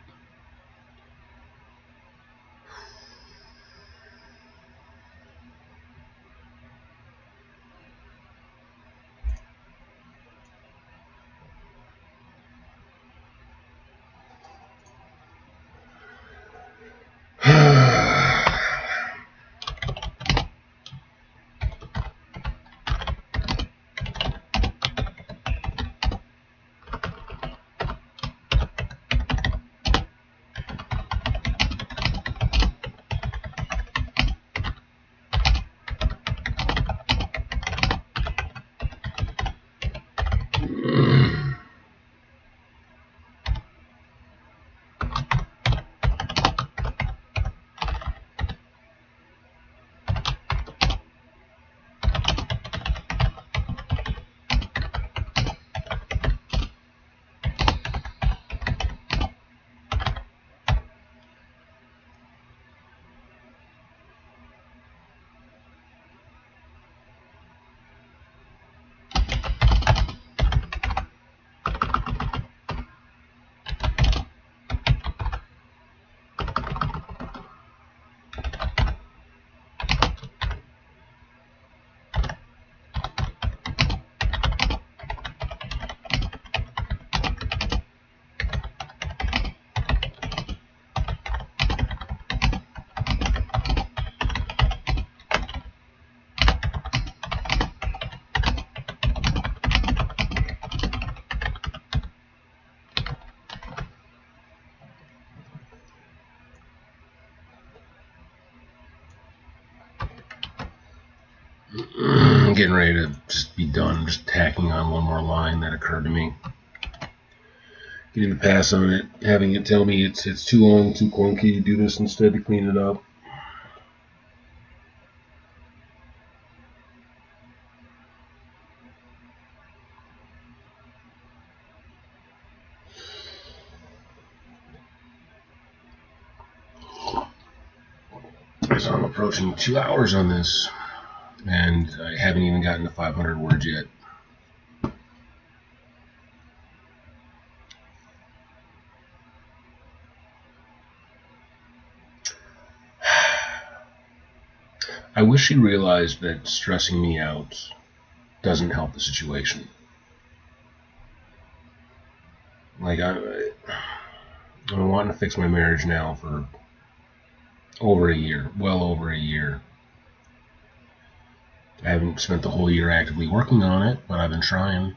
I'm getting ready to just be done. I'm just tacking on one more line that occurred to me. Getting to pass on it, having it tell me it's too long, too clunky, do this instead to clean it up. So I'm approaching 2 hours on this. and I haven't even gotten to 500 words yet. I wish she realized that stressing me out doesn't help the situation. Like, I've been wanting to fix my marriage now for over a year, well over a year. I haven't spent the whole year actively working on it, but I've been trying.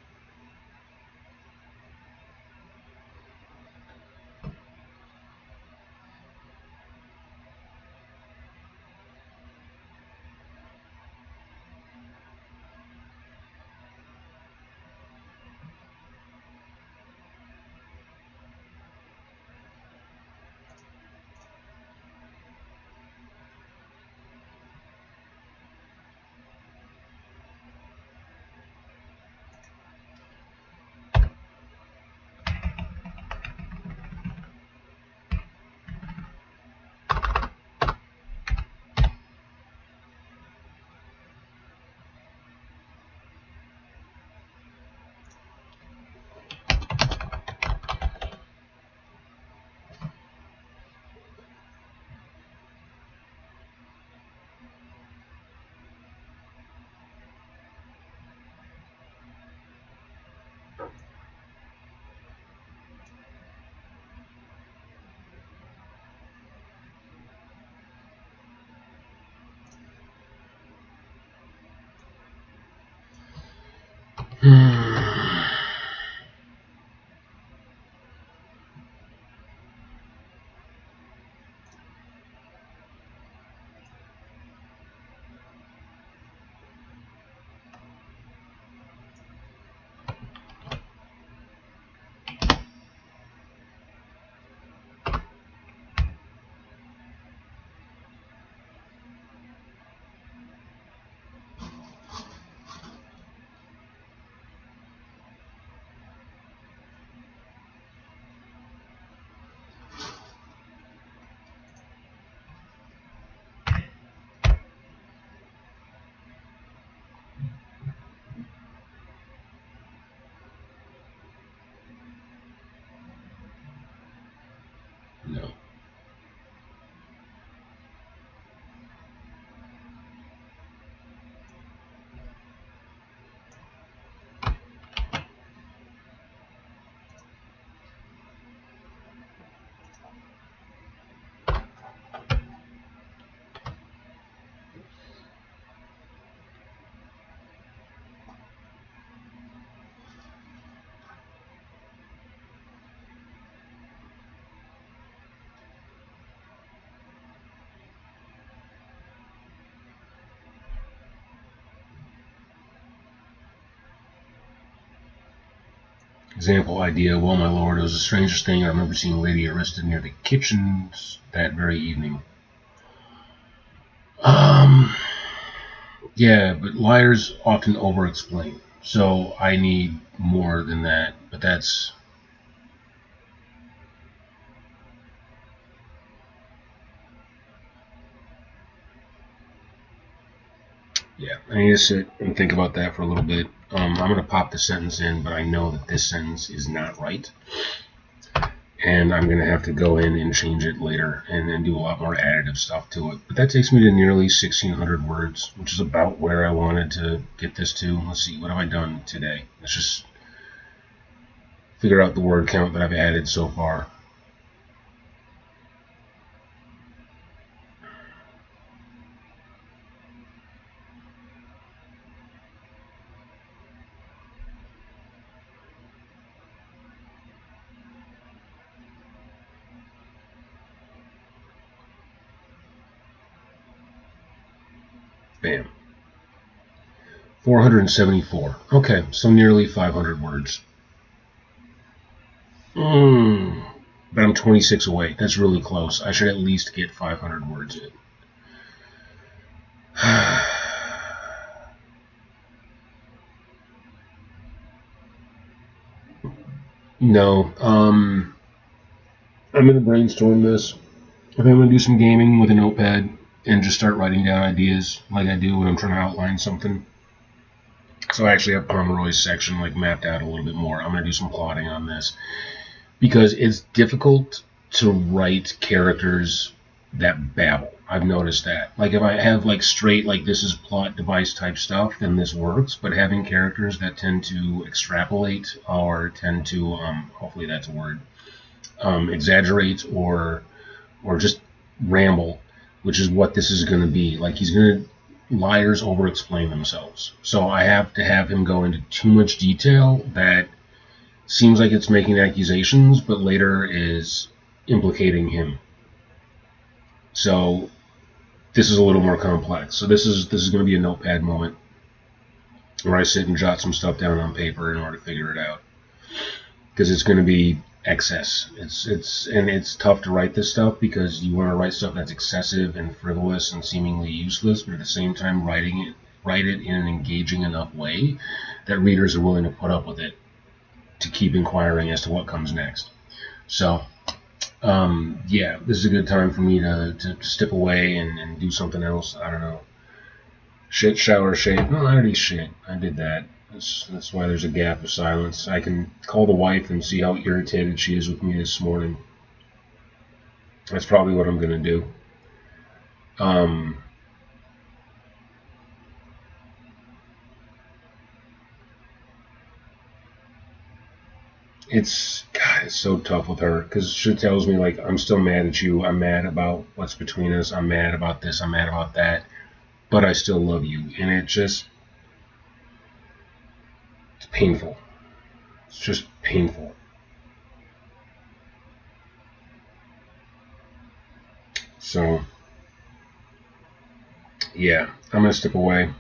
No. Example idea, well, my lord, it was the strangest thing. I remember seeing a lady arrested near the kitchens that very evening. Yeah, but liars often over-explain. So I need more than that. But that's... Yeah, I need to sit and think about that for a little bit. I'm going to pop the sentence in, but I know that this sentence is not right. And I'm going to have to go in and change it later and then do a lot more additive stuff to it. But that takes me to nearly 1,600 words, which is about where I wanted to get this to. Let's see, what have I done today? Let's just figure out the word count that I've added so far. Bam. 474. Okay, so nearly 500 words. But I'm 26 away. That's really close. I should at least get 500 words in. No. I'm going to brainstorm this. I think I'm going to do some gaming with a notepad and just start writing down ideas like I do when I'm trying to outline something. So I actually have Pomeroy's section like mapped out a little bit more. I'm going to do some plotting on this because it's difficult to write characters that babble. I've noticed that. Like if I have like straight like this is plot device type stuff, then this works. But having characters that tend to extrapolate or tend to hopefully that's a word, exaggerate or just ramble, which is what this is going to be. Like he's going to liars over explain themselves. So I have to have him go into too much detail that seems like it's making accusations, but later is implicating him. So this is a little more complex. So this is going to be a notepad moment where I sit and jot some stuff down on paper in order to figure it out, because it's going to be excess. It's tough to write this stuff because you want to write stuff that's excessive and frivolous and seemingly useless, but at the same time write it in an engaging enough way that readers are willing to put up with it to keep inquiring as to what comes next. So yeah, this is a good time for me to step away and do something else. I don't know. Shit, shower, shave. No, I already shit. I did that. That's why there's a gap of silence. I can call the wife and see how irritated she is with me this morning. That's probably what I'm going to do. It's so tough with her because she tells me like, I'm still mad at you. I'm mad about what's between us. I'm mad about this. I'm mad about that. But I still love you. And it's painful. It's just painful. So, yeah, I'm going to step away.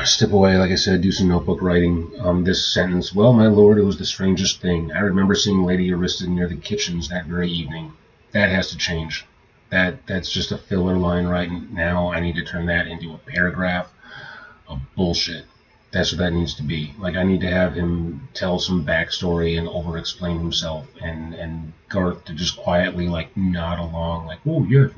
Step away, like I said, do some notebook writing. This sentence, well, my lord, it was the strangest thing. I remember seeing Lady Arista near the kitchens that very evening. That has to change. That's just a filler line right now. I need to turn that into a paragraph of bullshit. That's what that needs to be. Like, I need to have him tell some backstory and over-explain himself, and Garth to just quietly, like, nod along, like, oh, yes,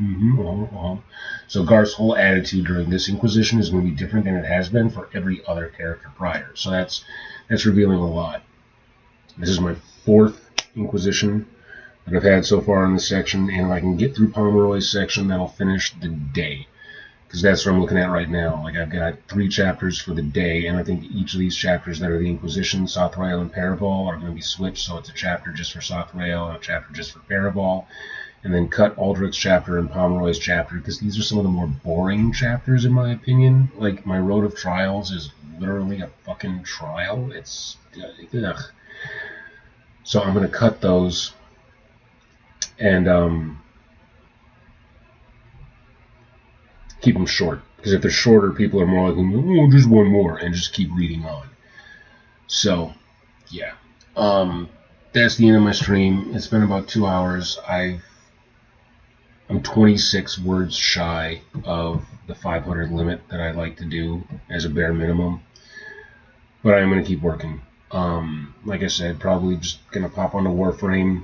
So Garth's whole attitude during this Inquisition is going to be different than it has been for every other character prior. So that's revealing a lot. This is my 4th Inquisition that I've had so far in this section, and if I can get through Pomeroy's section, that'll finish the day. Because that's what I'm looking at right now. Like, I've got 3 chapters for the day, and I think each of these chapters that are the Inquisition, Sothrayl and Paraval, are going to be switched, so it's a chapter just for Sothrayl and a chapter just for Paraval, and then cut Aldrich's chapter and Pomeroy's chapter, because these are some of the more boring chapters, in my opinion. Like, my Road of Trials is literally a fucking trial. It's... ugh. So I'm going to cut those, and keep them short, because if they're shorter, people are more likely to go, oh, just one more, and just keep reading on. So, yeah. That's the end of my stream. It's been about 2 hours. I'm 26 words shy of the 500 limit that I'd like to do as a bare minimum, but I'm going to keep working. Like I said, probably just going to pop onto Warframe,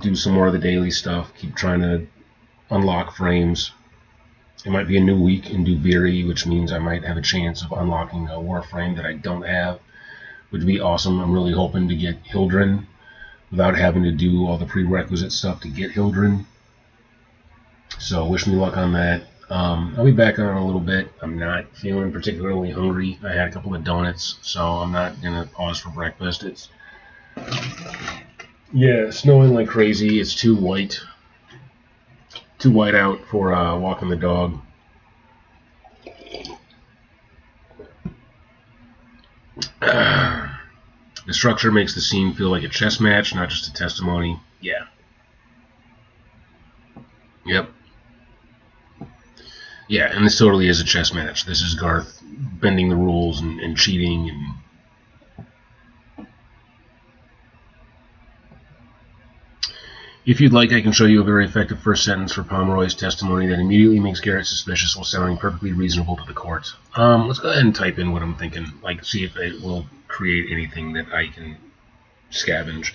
do some more of the daily stuff, keep trying to unlock frames. It might be a new week in Duviri, which means I might have a chance of unlocking a Warframe that I don't have, which would be awesome. I'm really hoping to get Hildren without having to do all the prerequisite stuff to get Hildren. So wish me luck on that. I'll be back on in a little bit. I'm not feeling particularly hungry. I had a couple of donuts, so I'm not going to pause for breakfast. It's snowing like crazy. It's too white out for walking the dog. The structure makes the scene feel like a chess match, not just a testimony. Yeah. Yep. Yeah, and this totally is a chess match. This is Garth bending the rules and cheating and... If you'd like, I can show you a very effective first sentence for Pomeroy's testimony that immediately makes Garrett suspicious while sounding perfectly reasonable to the court. Let's go ahead and type in what I'm thinking, like see if it will create anything that I can scavenge.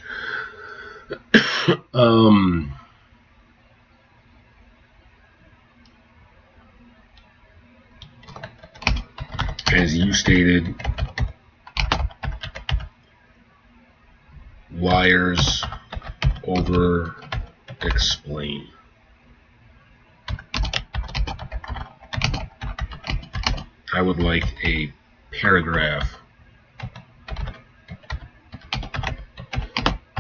As you stated, liars over explain. I would like a paragraph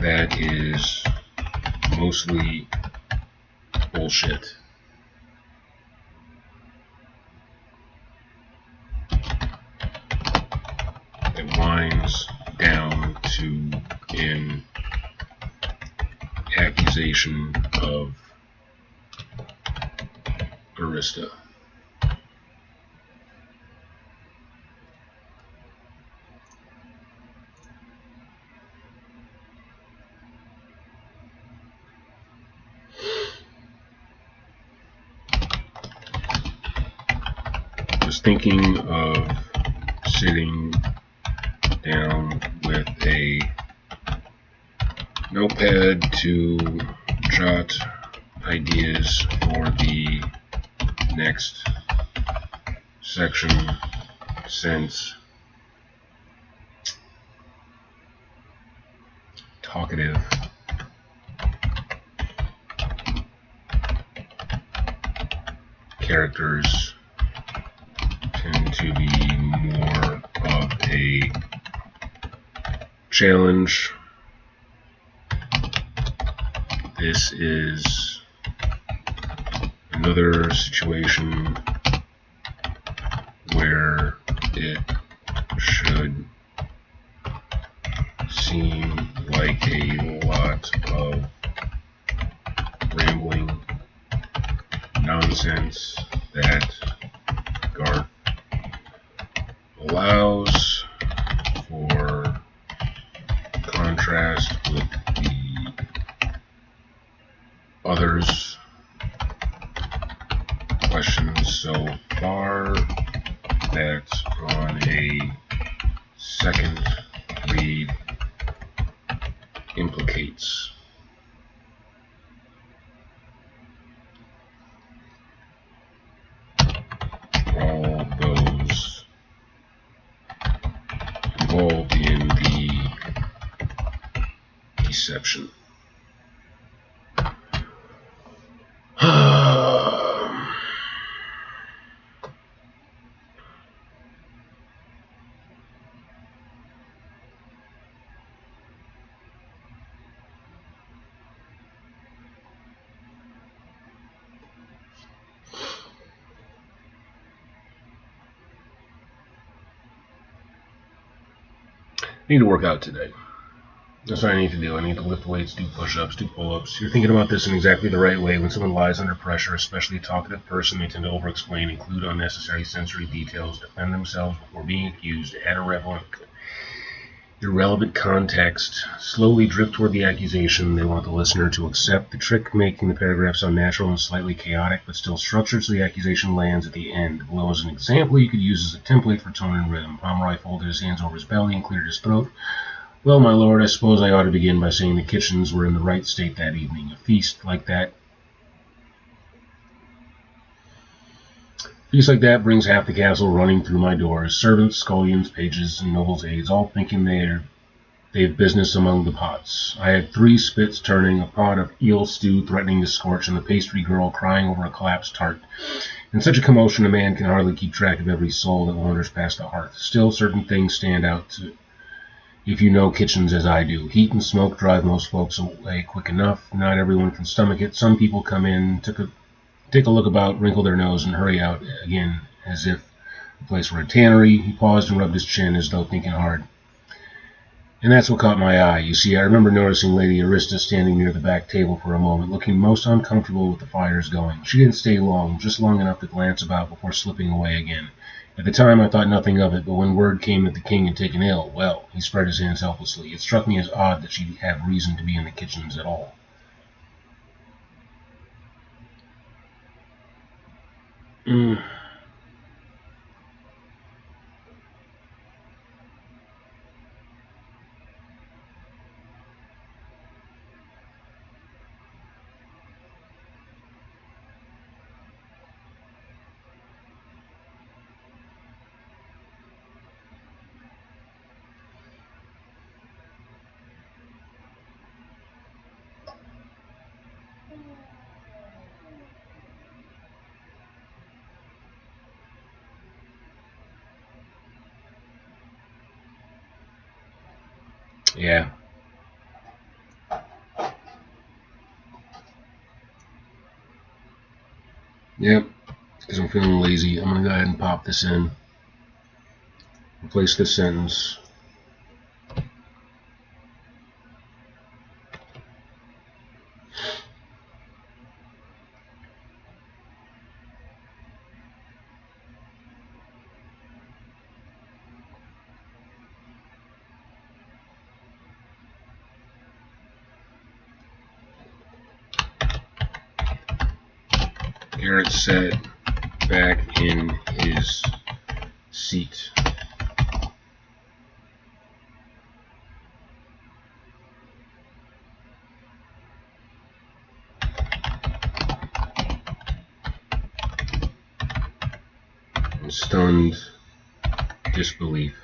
that is mostly bullshit. It winds down to an accusation of Arista. Was thinking of sitting down with a notepad to jot ideas for the next section, since talkative characters tend to be more of a challenge. This is another situation where it should seem like a lot of rambling nonsense that Garth allows, for contrast with the others' questions so far, that on a second read implicates all those involved in the deception. I need to work out today. That's what I need to do. I need to lift weights, do push-ups, do pull-ups. You're thinking about this in exactly the right way. When someone lies under pressure, especially a talkative person, they tend to over-explain, include unnecessary sensory details, defend themselves before being accused, add irrelevant context, slowly drift toward the accusation. They want the listener to accept the trick, making the paragraph sound natural and slightly chaotic, but still structured so the accusation lands at the end. Below is an example you could use as a template for tone and rhythm. Pomeroy folded his hands over his belly and cleared his throat. Well, my lord, I suppose I ought to begin by saying the kitchens were in the right state that evening. A feast like that brings half the castle running through my doors. Servants, scullions, pages, and nobles' aides, all thinking they've business among the pots. I had 3 spits turning, a pot of eel stew threatening to scorch, and the pastry girl crying over a collapsed tart. In such a commotion, a man can hardly keep track of every soul that wanders past the hearth. Still, certain things stand out if you know kitchens as I do. Heat and smoke drive most folks away quick enough. Not everyone can stomach it. Some people come in, take a look about, wrinkle their nose, and hurry out again, as if the place were a tannery. He paused and rubbed his chin as though thinking hard. And that's what caught my eye. You see, I remember noticing Lady Arista standing near the back table for a moment, looking most uncomfortable with the fires going. She didn't stay long, just long enough to glance about before slipping away again. At the time, I thought nothing of it, but when word came that the king had taken ill, well, he spread his hands helplessly. It struck me as odd that she'd have reason to be in the kitchens at all. Yeah. Yep. Because I'm feeling lazy, I'm going to go ahead and pop this in. Replace this sentence. Garrett sat back in his seat. In stunned disbelief.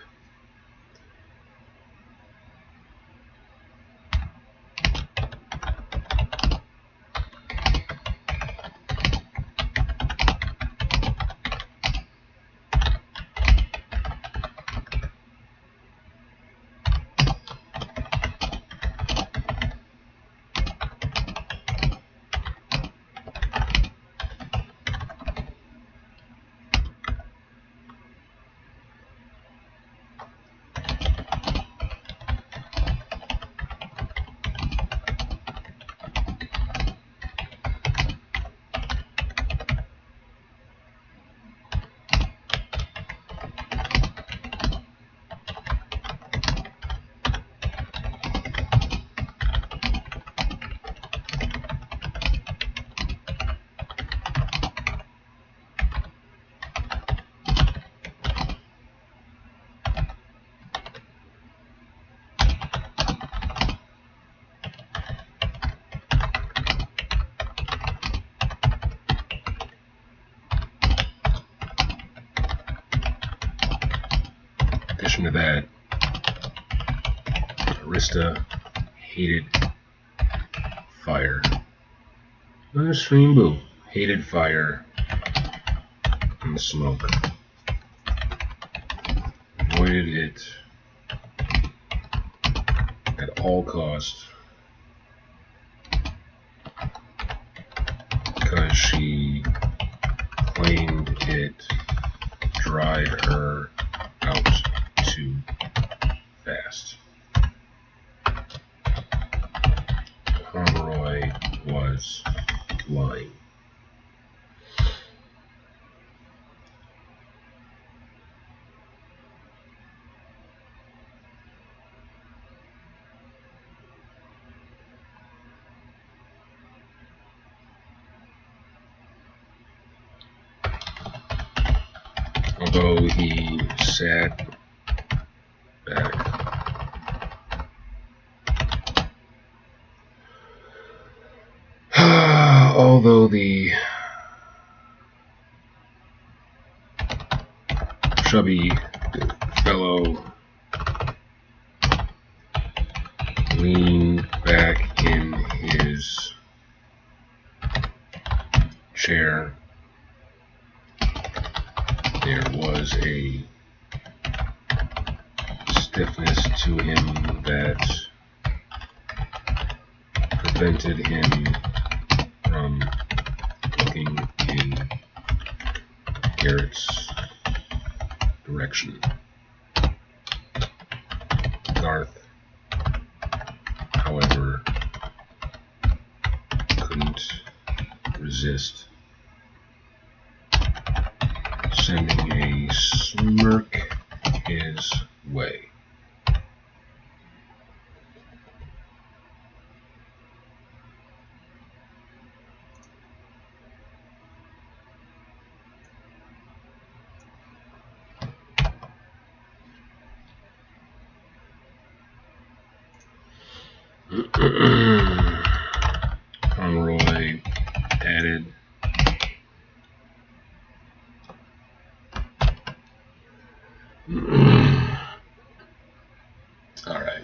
In addition to that, Arista hated fire. Another stream boo. Hated fire and smoke. Avoided it at all costs because she claimed it dried her out too fast. Pomeroy was lying. Although he sat back. Although the chubby fellow leaned back in his chair, there was a stiffness to him that prevented him from looking in Garrett's direction. Garth, however, couldn't resist sending a smirk his way. Pomeroy added, all right.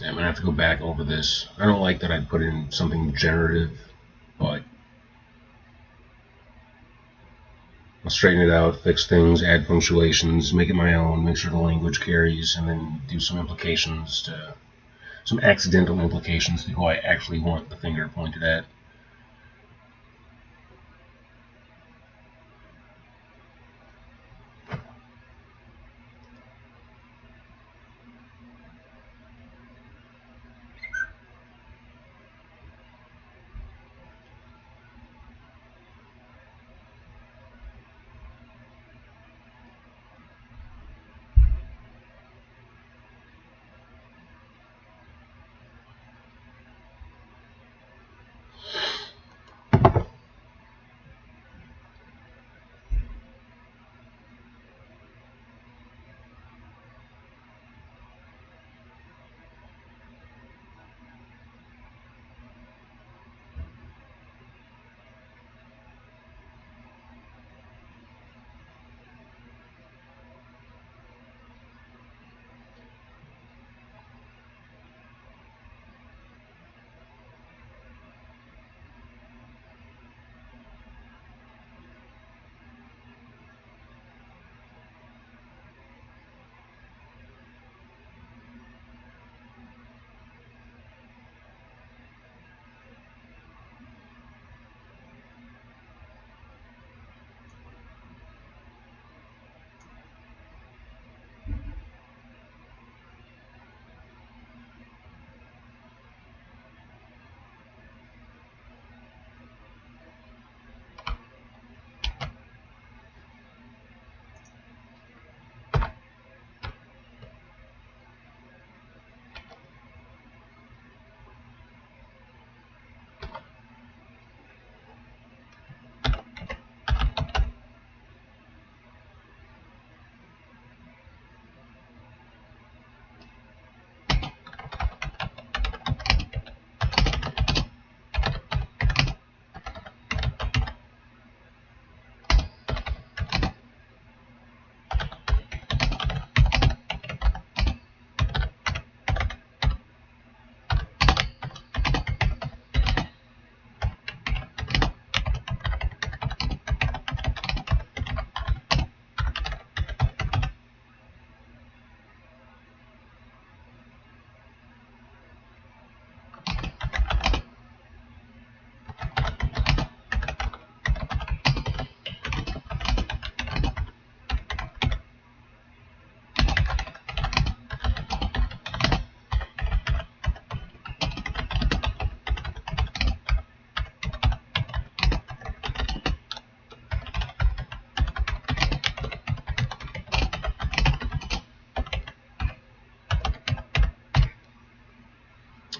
Yeah, I'm gonna have to go back over this. I don't like that I put in something generative, but I'll straighten it out, fix things, add punctuations, make it my own, make sure the language carries, and then do some implications to some accidental implications to who I actually want the finger pointed at.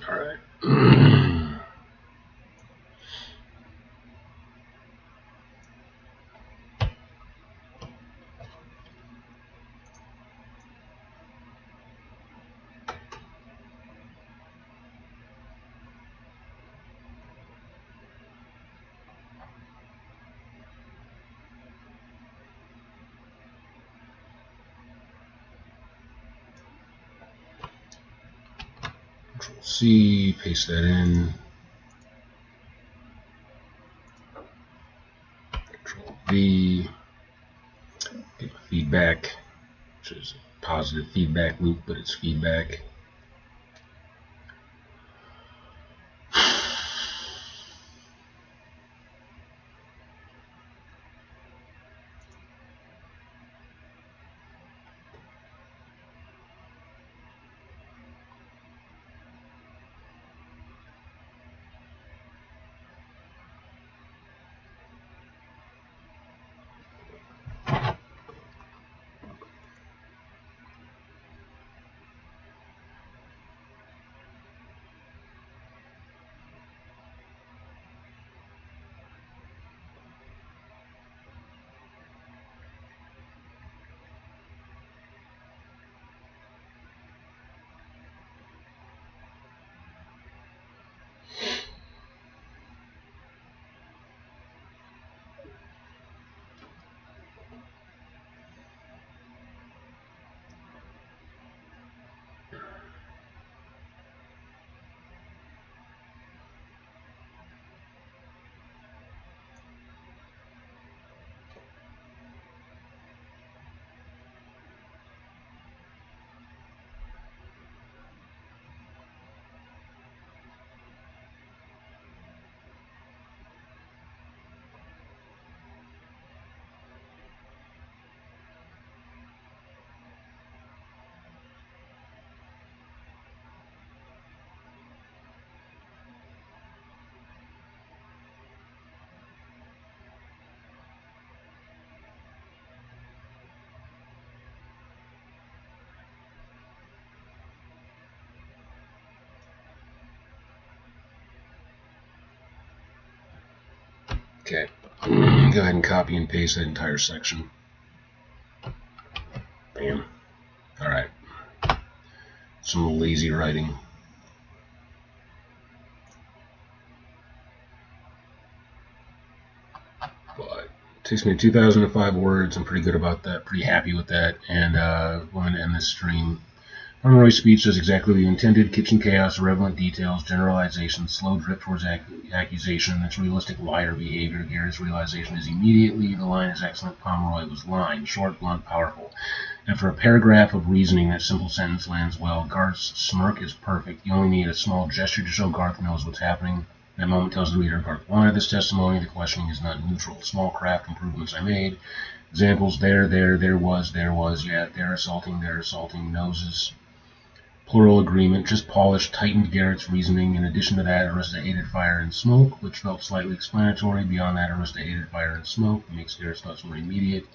Alright. Control C, paste that in. Control V, get my feedback, which is a positive feedback loop, but it's feedback. Okay, go ahead and copy and paste that entire section. Bam. Alright. Some lazy writing. But it takes me 2,005 words. I'm pretty good about that. Pretty happy with that. And I'm going to end this stream. Pomeroy's speech does exactly what you intended. Kitchen chaos, irrelevant details, generalization, slow drift towards accusation. That's realistic liar behavior. Garrett's realization is immediately. The line is excellent. Pomeroy was line. Short, blunt, powerful. After a paragraph of reasoning, that simple sentence lands well. Garth's smirk is perfect. You only need a small gesture to show Garth knows what's happening. That moment tells the reader Garth wanted this testimony. The questioning is not neutral. Small craft improvements I made. Examples there was, yeah, they're assaulting, noses. Plural agreement, just polished, tightened Garrett's reasoning. In addition to that, Arista hated fire and smoke, which felt slightly explanatory. Beyond that, Arista hated fire and smoke. It makes Garrett's thoughts more immediate.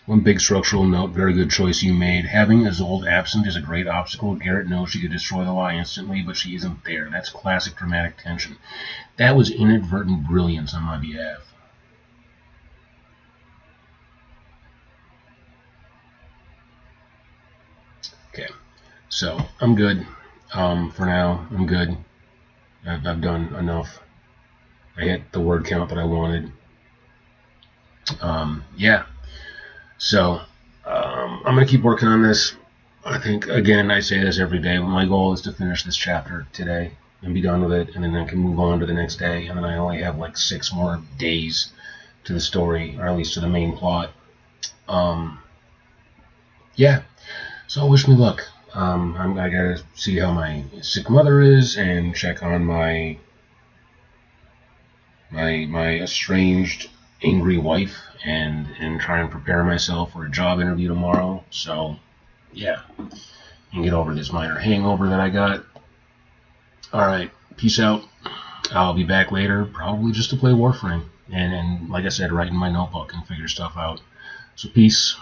One big structural note, very good choice you made. Having Isolde absent is a great obstacle. Garrett knows she could destroy the lie instantly, but she isn't there. That's classic dramatic tension. That was inadvertent brilliance on my behalf. Okay, so I'm good. For now, I'm good. I've done enough. I hit the word count that I wanted. Yeah. So, I'm going to keep working on this. I think, again, I say this every day, but my goal is to finish this chapter today and be done with it, and then I can move on to the next day, and then I only have like 6 more days to the story, or at least to the main plot. Yeah, so wish me luck. I gotta see how my sick mother is, and check on my estranged, angry wife, and try and prepare myself for a job interview tomorrow. So, yeah, and get over this minor hangover that I got. Alright, peace out. I'll be back later, probably just to play Warframe. And like I said, write in my notebook and figure stuff out. So, peace.